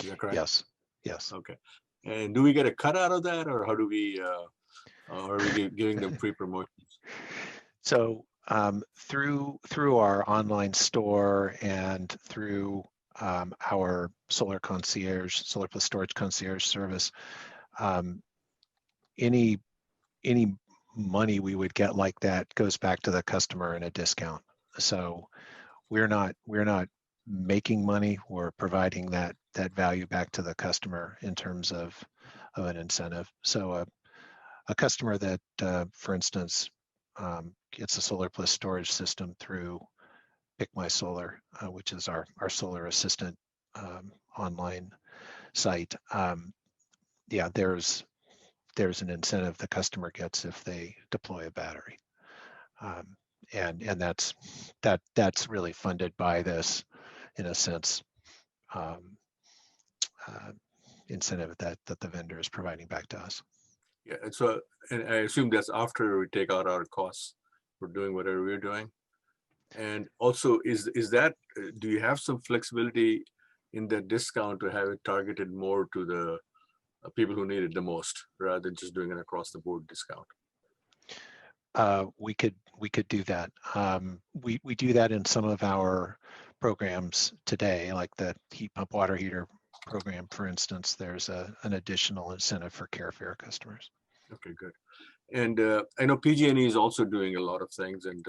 Is that correct? Yes. Yes. Okay. And do we get a cut out of that, or how do we, are we giving them free promotions? So through our online store and through our solar plus storage concierge service, any money we would get like that goes back to the customer in a discount. So we're not making money. We're providing that value back to the customer in terms of an incentive. So a customer that, for instance, gets a solar plus storage system through Pick My Solar, which is our solar assistant online site. Yeah, there's an incentive the customer gets if they deploy a battery, and that's really funded by this, in a sense, incentive that the vendor is providing back to us. Yeah, and so, and I assume that's after we take out our costs for doing whatever we're doing. And also, is that, do you have some flexibility in that discount to have it targeted more to the people who need it the most, rather than just doing an across the board discount? We could do that. We do that in some of our programs today, like the heat pump water heater program, for instance. There's an additional incentive for Care Fair customers. Okay, good. And I know PG&E is also doing a lot of things, and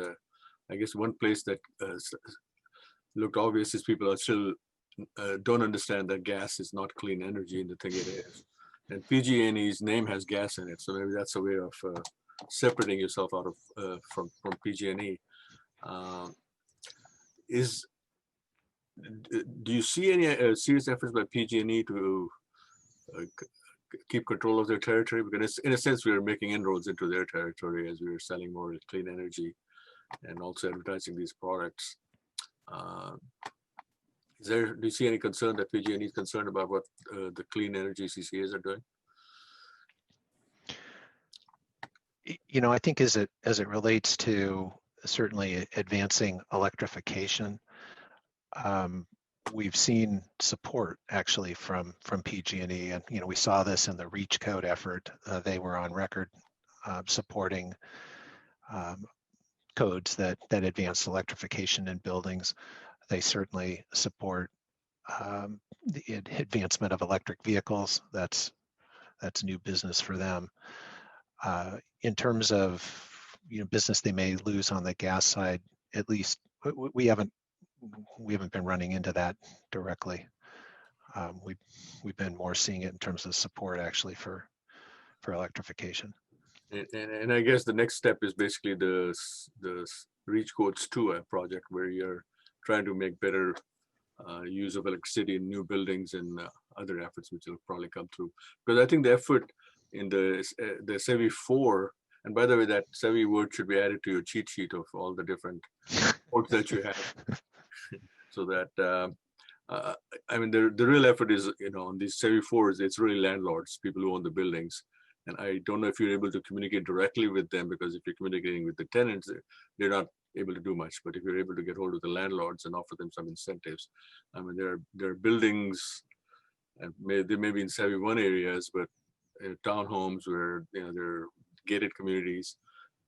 I guess one place that looked obvious is people are still don't understand that gas is not clean energy, and the thing it is. And PG&E's name has gas in it, so maybe that's a way of separating yourself out of from PG&E. Do you see any serious efforts by PG&E to keep control of their territory? Because in a sense, we are making inroads into their territory as we are selling more clean energy and also advertising these products. Do you see any concern that PG&E is concerned about what the clean energy CCAs are doing? You know, I think as it relates to certainly advancing electrification, we've seen support actually from PG&E, and you know, we saw this in the REACH code effort. They were on record supporting codes that advance electrification in buildings. They certainly support the advancement of electric vehicles. That's new business for them. In terms of, you know, business they may lose on the gas side, at least we haven't been running into that directly. We've been more seeing it in terms of support actually for electrification. And I guess the next step is basically the REACH Codes 2 project, where you're trying to make better use of electricity in new buildings and other efforts which will probably come through. Because I think the effort in the SEVI-4, and by the way, that SEVI word should be added to your cheat sheet of all the different codes that you have, so that I mean the real effort is, you know, on these SEVI-4s, it's really landlords, people who own the buildings. And I don't know if you're able to communicate directly with them, because if you're communicating with the tenants, they're not able to do much. But if you're able to get hold of the landlords and offer them some incentives, I mean, there are buildings, and they may be in SEVI-1 areas, but townhomes where, you know, there are gated communities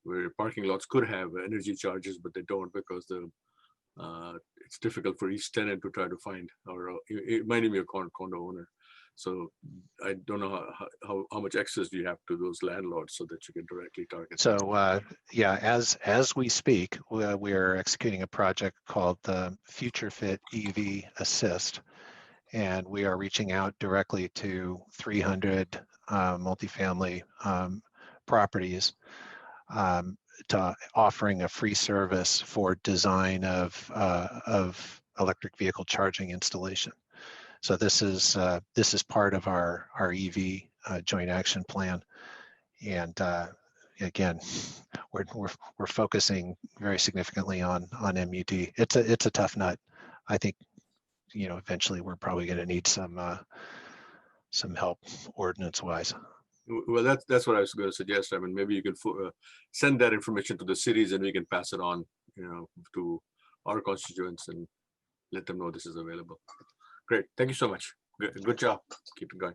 where parking lots could have energy charges, but they don't, because it's difficult for each tenant to try to find, or it might even be a condo owner. So I don't know how much access do you have to those landlords so that you can directly target. So yeah, as we speak, we are executing a project called the Future Fit EV Assist, and we are reaching out directly to 300 multifamily properties, to offering a free service for design of electric vehicle charging installation. So this is part of our EV joint action plan, and again, we're focusing very significantly on MUD. It's a tough nut. I think, you know, eventually we're probably going to need some help ordinance wise. Well, that's what I was going to suggest. I mean, maybe you can send that information to the cities, and we can pass it on, you know, to our constituents and let them know this is available. Great, thank you so much. Good job. Keep it going.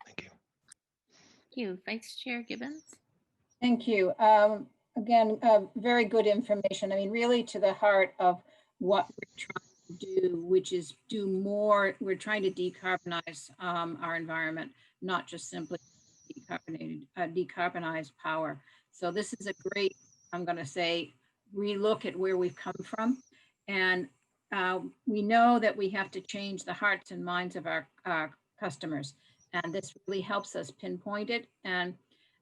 Thank you. Thank you, Vice Chair Gibbons. Thank you. Again, very good information. I mean, really to the heart of what we're trying to do, which is do more. We're trying to decarbonize our environment, not just simply decarbonize power. So this is a great, I'm going to say, relook at where we've come from. And we know that we have to change the hearts and minds of our customers, and this really helps us pinpoint it. And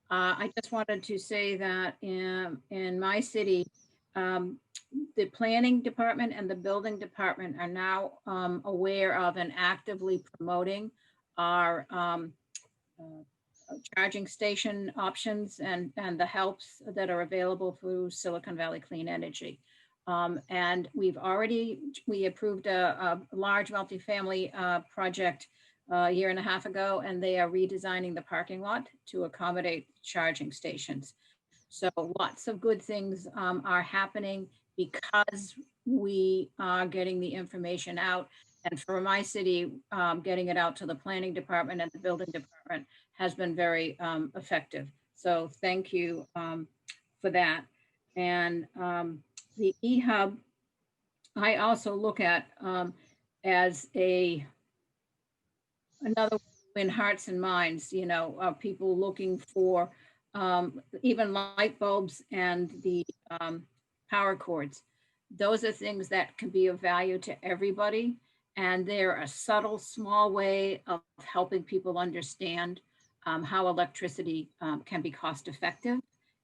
I just wanted to say that in my city, the planning department and the building department are now aware of and actively promoting our charging station options and the helps that are available through Silicon Valley Clean Energy. And we approved a large multifamily project a year and a half ago, and they are redesigning the parking lot to accommodate charging stations. So lots of good things are happening because we are getting the information out. And for my city, getting it out to the planning department and the building department has been very effective. So thank you for that. And the eHub, I also look at as another in hearts and minds, you know, of people looking for even light bulbs and the power cords. Those are things that can be of value to everybody. And they're a subtle, small way of helping people understand how electricity can be cost effective.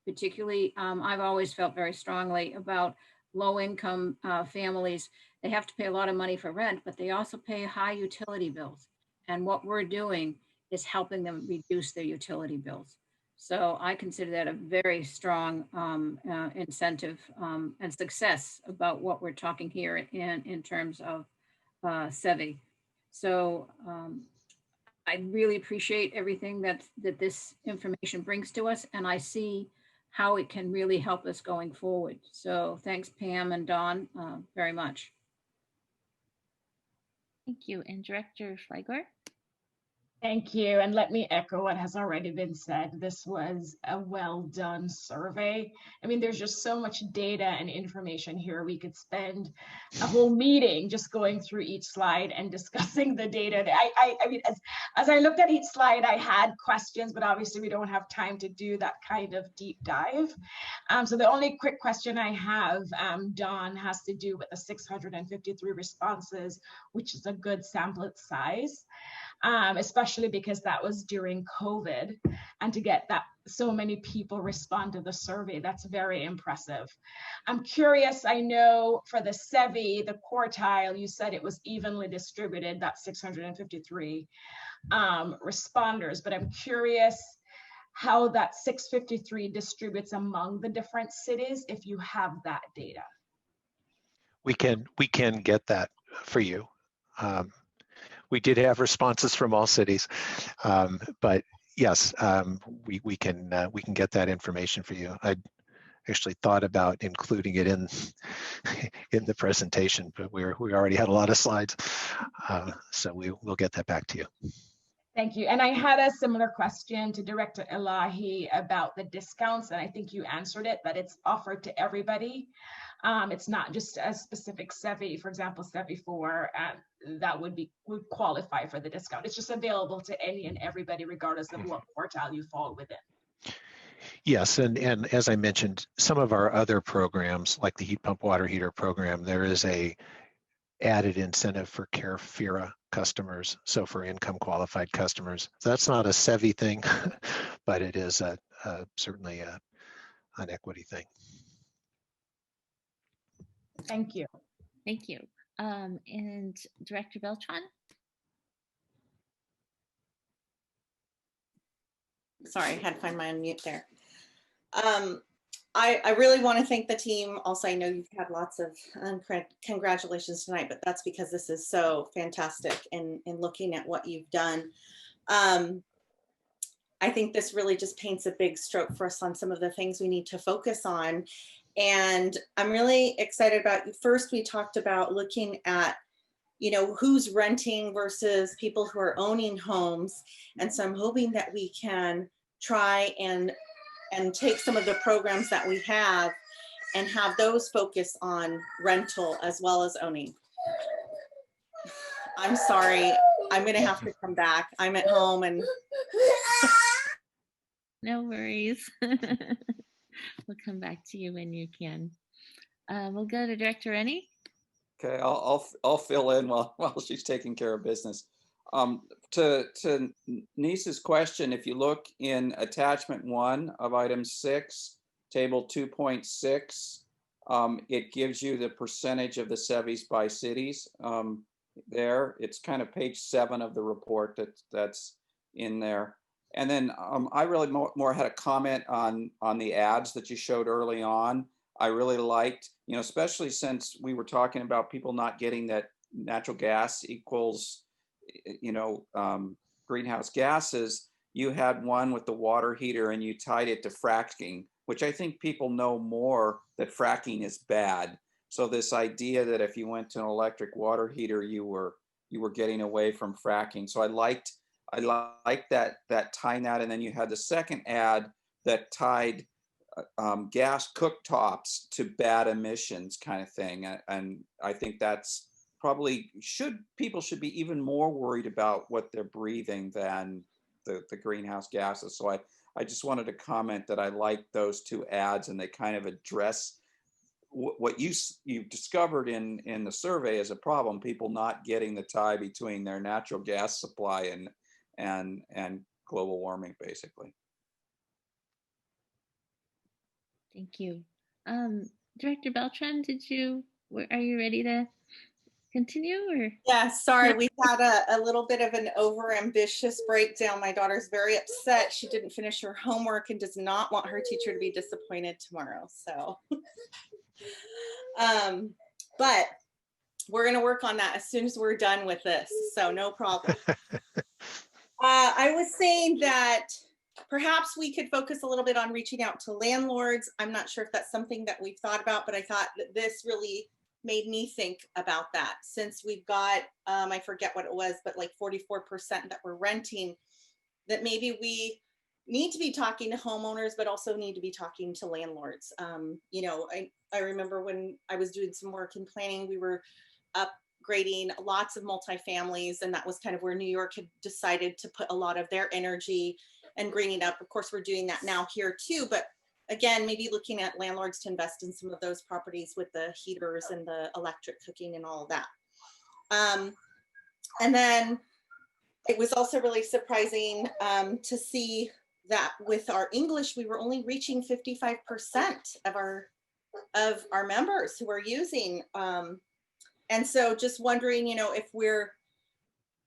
Particularly, I've always felt very strongly about low-income families. They have to pay a lot of money for rent, but they also pay high utility bills. And what we're doing is helping them reduce their utility bills. So I consider that a very strong incentive and success about what we're talking here in terms of SEVI. So I really appreciate everything that this information brings to us, and I see how it can really help us going forward. So thanks, Pam and Dawn, very much. Thank you. And Director Schweigler? Thank you. And let me echo what has already been said. This was a well done survey. I mean, there's just so much data and information here. We could spend a whole meeting just going through each slide and discussing the data. I mean, as I looked at each slide, I had questions, but obviously we don't have time to do that kind of deep dive. So the only quick question I have, Dawn, has to do with the 653 responses, which is a good sample size. Especially because that was during COVID, and to get that so many people respond to the survey, that's very impressive. I'm curious, I know for the SEVI, the quartile, you said it was evenly distributed, that 653 responders, but I'm curious how that 653 distributes among the different cities, if you have that data. We can get that for you. We did have responses from all cities, but yes, we can get that information for you. I actually thought about including it in the presentation, but we already had a lot of slides, so we'll get that back to you. Thank you. And I had a similar question to Director Elahi about the discounts, and I think you answered it, that it's offered to everybody. It's not just a specific SEVI, for example, SEVI 4, that would qualify for the discount. It's just available to any and everybody, regardless of what quartile you fall within. Yes, and as I mentioned, some of our other programs, like the heat pump water heater program, there is a added incentive for CARE-FIRA customers, so for income qualified customers. So that's not a SEVI thing, but it is certainly an equity thing. Thank you. Thank you. And Director Beltran? Sorry, I had to find my unmute there. I really want to thank the team. Also, I know you've had lots of congratulations tonight, but that's because this is so fantastic in looking at what you've done. I think this really just paints a big stroke for us on some of the things we need to focus on. And I'm really excited about, first we talked about looking at, you know, who's renting versus people who are owning homes. And so I'm hoping that we can try and take some of the programs that we have and have those focus on rental as well as owning. I'm sorry, I'm gonna have to come back. I'm at home and. No worries. We'll come back to you when you can. We'll go to Director Rennie. Okay, I'll fill in while she's taking care of business. To Nisa's question, if you look in attachment 1 of item 6, table 2.6, it gives you the percentage of the SEVIs by cities. There, it's kind of page 7 of the report that's in there. And then I really more had a comment on the ads that you showed early on. I really liked, especially since we were talking about people not getting that natural gas equals, greenhouse gases. You had one with the water heater and you tied it to fracking, which I think people know more that fracking is bad. So this idea that if you went to an electric water heater, you were getting away from fracking. So I liked that tying that. And then you had the second ad that tied gas cooktops to bad emissions kind of thing. And I think that's probably people should be even more worried about what they're breathing than the greenhouse gases. So I just wanted to comment that I like those 2 ads, and they kind of address what you've discovered in the survey as a problem, people not getting the tie between their natural gas supply and global warming, basically. Thank you. Director Beltran, are you ready to continue or? Yeah, sorry, we had a little bit of an overambitious breakdown. My daughter's very upset. She didn't finish her homework and does not want her teacher to be disappointed tomorrow. So, but we're going to work on that as soon as we're done with this. So no problem. I was saying that perhaps we could focus a little bit on reaching out to landlords. I'm not sure if that's something that we've thought about, but I thought that this really made me think about that, since we've got, I forget what it was, but like 44% that we're renting, that maybe we need to be talking to homeowners, but also need to be talking to landlords. I remember when I was doing some work in planning, we were upgrading lots of multifamilies, and that was kind of where New York had decided to put a lot of their energy and greening up. Of course, we're doing that now here too, but again, maybe looking at landlords to invest in some of those properties with the heaters and the electric cooking and all of that. And then it was also really surprising to see that with our English, we were only reaching 55% of our members who are using. And so just wondering, if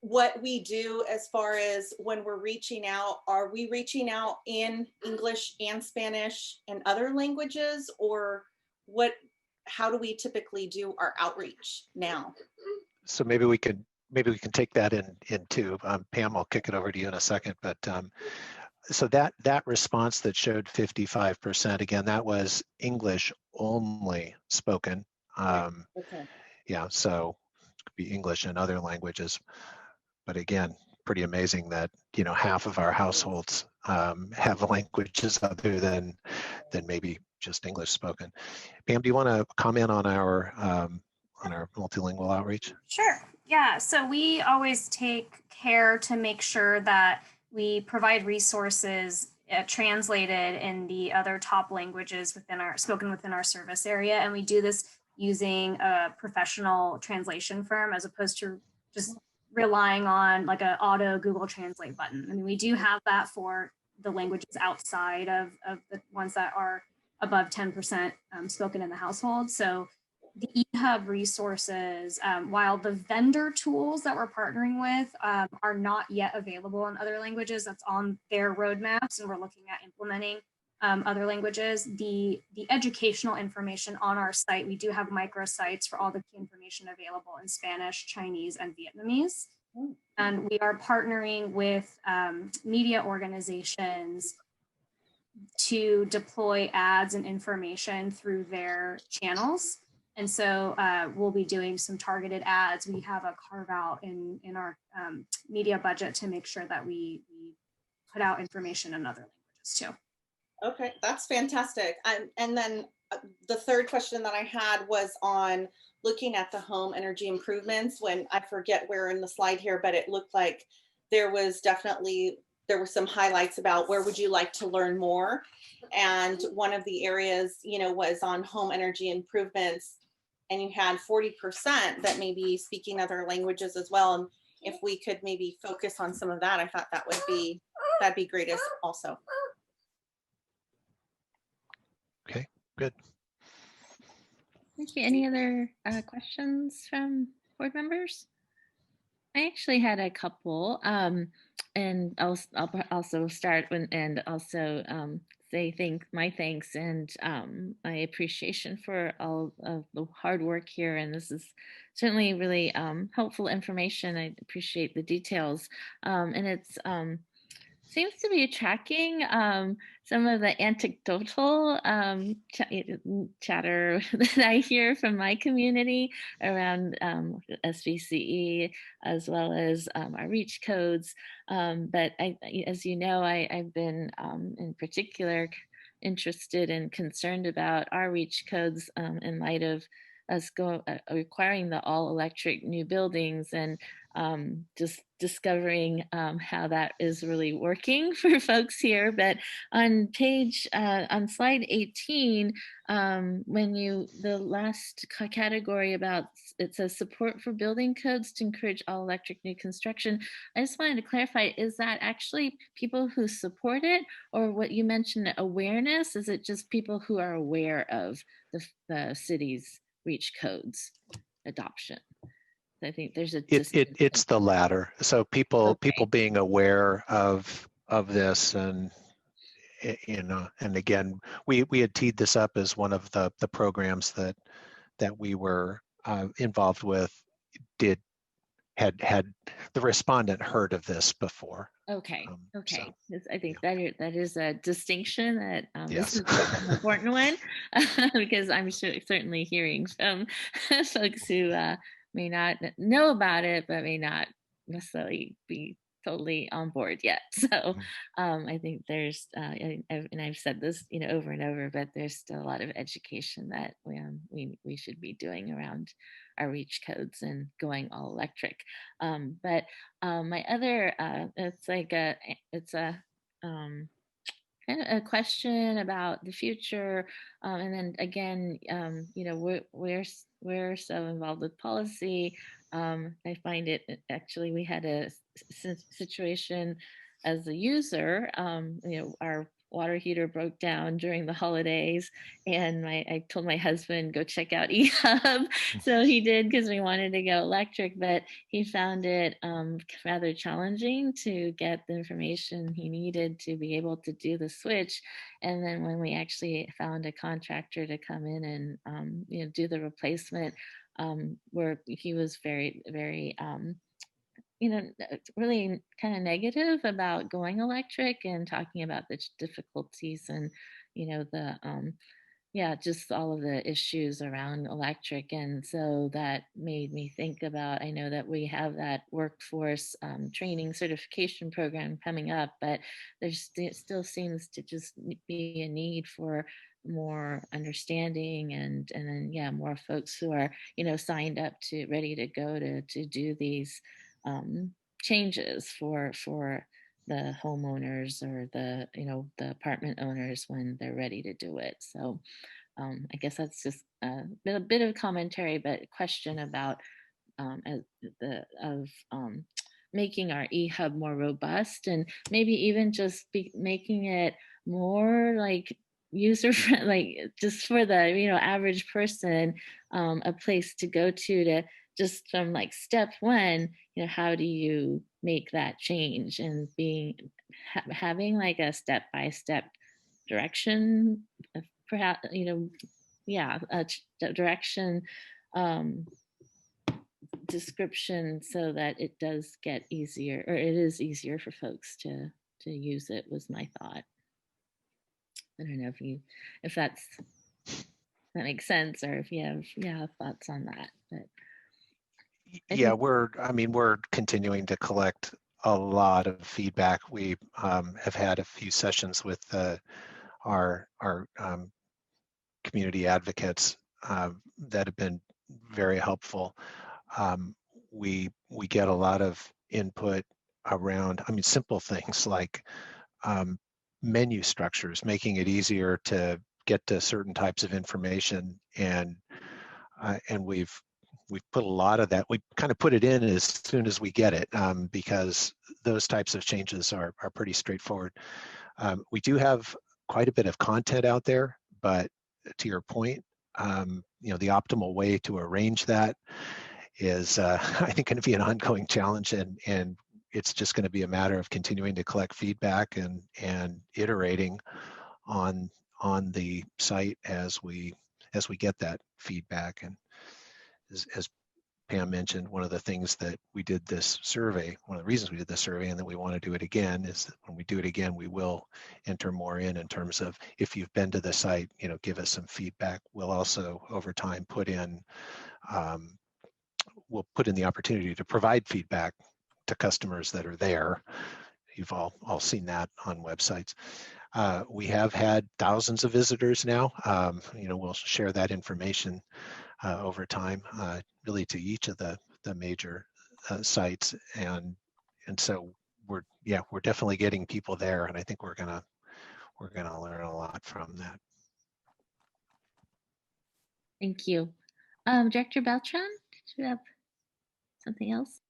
what we do as far as when we're reaching out, are we reaching out in English and Spanish and other languages, or how do we typically do our outreach now? So maybe we can take that in too. Pam, I'll kick it over to you in a second, but so that response that showed 55%, again, that was English only spoken. Okay. Yeah, so it could be English and other languages. But again, pretty amazing that half of our households have languages other than maybe just English spoken. Pam, do you want to comment on our multilingual outreach? Sure. Yeah. So we always take care to make sure that we provide resources translated in the other top languages spoken within our service area, and we do this using a professional translation firm as opposed to just relying on like an auto Google Translate button. I mean, we do have that for the languages outside of the ones that are above 10% spoken in the household. So the eHub resources, while the vendor tools that we're partnering with are not yet available in other languages, that's on their roadmaps, and we're looking at implementing other languages. The educational information on our site, we do have microsites for all the key information available in Spanish, Chinese, and Vietnamese. And we are partnering with media organizations to deploy ads and information through their channels. And so we'll be doing some targeted ads. We have a carve out in our media budget to make sure that we put out information in other languages too. Okay, that's fantastic. And then the third question that I had was on looking at the home energy improvements, when I forget where in the slide here, but it looked like there were some highlights about where would you like to learn more. And one of the areas, was on home energy improvements. and you had 40% that may be speaking other languages as well. And if we could maybe focus on some of that, I thought that'd be great as also. Okay, good. Thank you. Any other questions from board members? I actually had a couple, and I'll also start and also say my thanks and my appreciation for all of the hard work here. And this is certainly really helpful information. I appreciate the details, and it's seems to be tracking some of the anecdotal chatter that I hear from my community around SVCE, as well as our REACH codes. But as you know, I've been in particular interested and concerned about our REACH codes in light of us requiring the all electric new buildings, and just discovering how that is really working for folks here. But on slide 18, when the last category about, it says support for building codes to encourage all electric new construction. I just wanted to clarify, is that actually people who support it, or what you mentioned, awareness? Is it just people who are aware of the city's REACH codes adoption? I think there's it's the latter. So people being aware of this, and and again, we had teed this up as one of the programs that we were involved with. Had the respondent heard of this before? Okay. Okay. So, I think that is a distinction that yes. This is an important one because I'm certainly hearing from folks who may not know about it, but may not necessarily be totally on board yet. So I think there's, and I've said this, over and over, but there's still a lot of education that we should be doing around our REACH codes and going all electric. But my other, it's a kind of a question about the future, and then again, we're so involved with policy. I find it actually, we had a situation as a user. Our water heater broke down during the holidays, and I told my husband, go check out eHub. So he did, because we wanted to go electric, but he found it rather challenging to get the information he needed to be able to do the switch. And then when we actually found a contractor to come in and do the replacement, where he was very, very really kind of negative about going electric and talking about the difficulties and, just all of the issues around electric. And so that made me think about, I know that we have that workforce training certification program coming up, but there still seems to just be a need for more understanding and then more folks who are signed up to ready to go to do these changes for the homeowners or the apartment owners when they're ready to do it. So I guess that's just a bit of commentary, but question about making our eHub more robust, and maybe even just making it more like user friendly, like just for the average person, a place to go to just from like step one, how do you make that change, and having like a step-by-step direction, perhaps, a direction description, so that it does get easier, or it is easier for folks to use it, was my thought. I don't know if that makes sense, or if you have thoughts on that. But yeah, we're continuing to collect a lot of feedback. We have had a few sessions with our community advocates that have been very helpful. We get a lot of input around, simple things like menu structures, making it easier to get to certain types of information, and and we've put a lot of that. We kind of put it in as soon as we get it, because those types of changes are pretty straightforward. We do have quite a bit of content out there, but to your point, you know, the optimal way to arrange that is, I think, going to be an ongoing challenge, and it's just going to be a matter of continuing to collect feedback and iterating on the site as we get that feedback. And as Pam mentioned, one of the things that we did this survey, one of the reasons we did this survey and that we want to do it again, is that when we do it again, we will enter more in terms of, if you've been to the site, you know, give us some feedback. We'll also over time put in the opportunity to provide feedback to customers that are there. You've all seen that on websites. We have had thousands of visitors now. You know, we'll share that information over time, really to each of the major sites, and so we're definitely getting people there, and I think we're gonna learn a lot from that. Thank you. Director Beltran, did you have something else?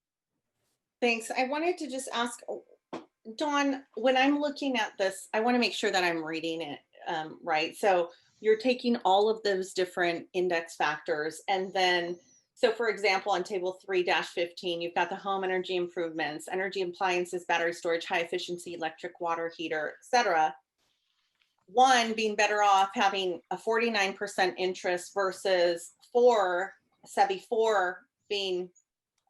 Thanks. I wanted to just ask, Dawn, when I'm looking at this, I want to make sure that I'm reading it right. So you're taking all of those different index factors, and then, so for example, on table 3-15, you've got the home energy improvements, energy appliances, battery storage, high efficiency, electric water heater, etc. One being better off having a 49% interest versus 4 being,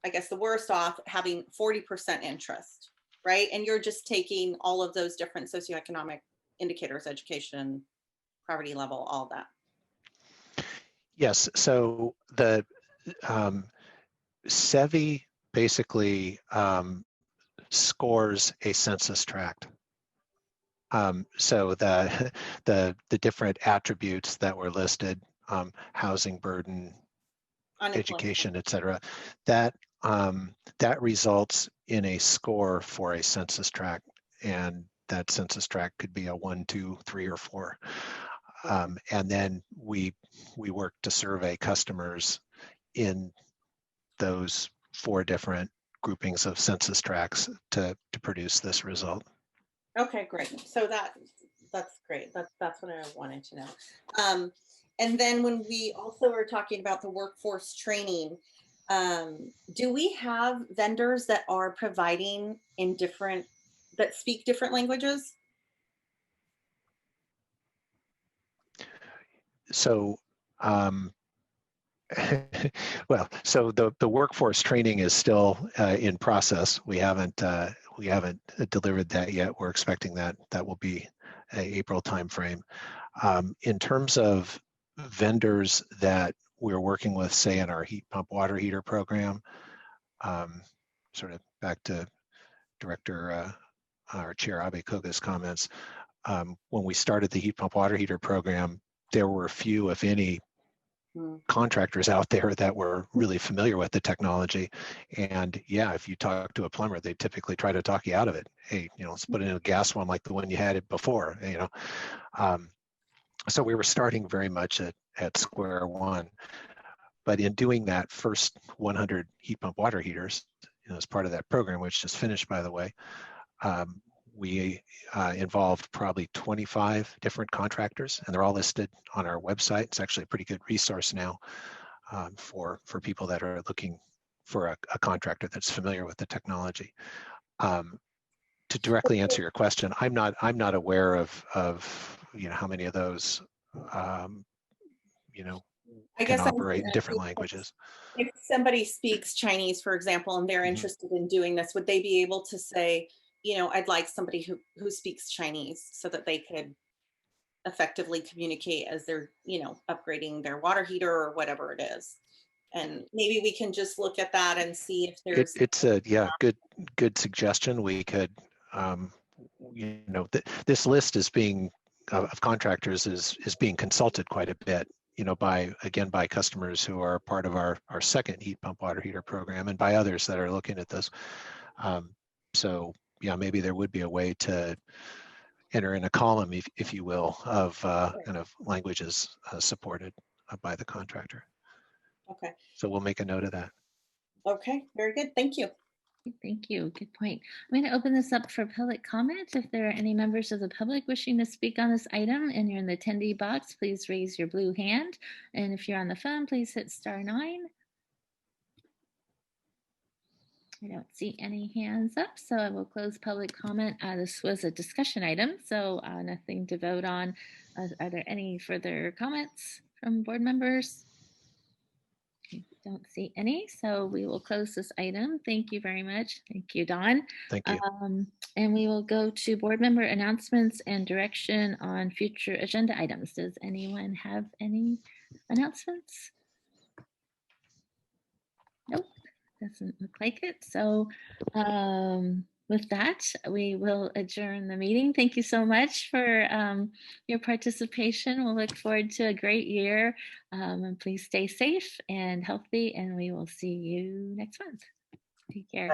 I guess, the worst off, having 40% interest, right? And you're just taking all of those different socioeconomic indicators, education, poverty level, all that. Yes, so the SEVI basically scores a census tract. So the different attributes that were listed, housing burden, education, et cetera, that results in a score for a census tract, and that census tract could be a 1, 2, 3, or 4. And then we work to survey customers in those 4 different groupings of census tracts to produce this result. Okay, great. So that's great. That's what I wanted to know. And then when we also were talking about the workforce training, do we have vendors that are providing that speak different languages? So, well, so the workforce training is still in process. We haven't delivered that yet. We're expecting that will be an April timeframe. In terms of vendors that we're working with, say in our heat pump water heater program, sort of back to Director or Chair Abe Koga's comments, when we started the heat pump water heater program, there were few, if any, contractors out there that were really familiar with the technology. And yeah, if you talk to a plumber, they typically try to talk you out of it. Hey, you know, let's put in a gas one like the one you had it before, you know. So we were starting very much at square one. But in doing that first 100 heat pump water heaters, you know, as part of that program, which just finished, by the way, we involved probably 25 different contractors, and they're all listed on our website. It's actually a pretty good resource now for people that are looking for a contractor that's familiar with the technology. To directly answer your question, I'm not aware of you know, how many of those you know, can operate in different languages. If somebody speaks Chinese, for example, and they're interested in doing this, would they be able to say, you know, I'd like somebody who speaks Chinese, so that they could effectively communicate as they're, you know, upgrading their water heater or whatever it is? And maybe we can just look at that and see if there's. It's a good suggestion. We could, you know, this list is being of contractors is being consulted quite a bit, you know, by customers who are part of our second heat pump water heater program, and by others that are looking at this. So yeah, maybe there would be a way to enter in a column, if you will, of kind of languages supported by the contractor. Okay. So we'll make a note of that. Okay, very good. Thank you. Thank you. Good point. I'm going to open this up for public comment. If there are any members of the public wishing to speak on this item and you're in the attendee box, please raise your blue hand. And if you're on the phone, please hit *9. I don't see any hands up, so I will close public comment. This was a discussion item, so nothing to vote on. Are there any further comments from board members? I don't see any, so we will close this item. Thank you very much. Thank you, Dawn. Thank you. And we will go to board member announcements and direction on future agenda items. Does anyone have any announcements? Nope, doesn't look like it. So with that, we will adjourn the meeting. Thank you so much for your participation. We'll look forward to a great year. And please stay safe and healthy, and we will see you next month. Take care.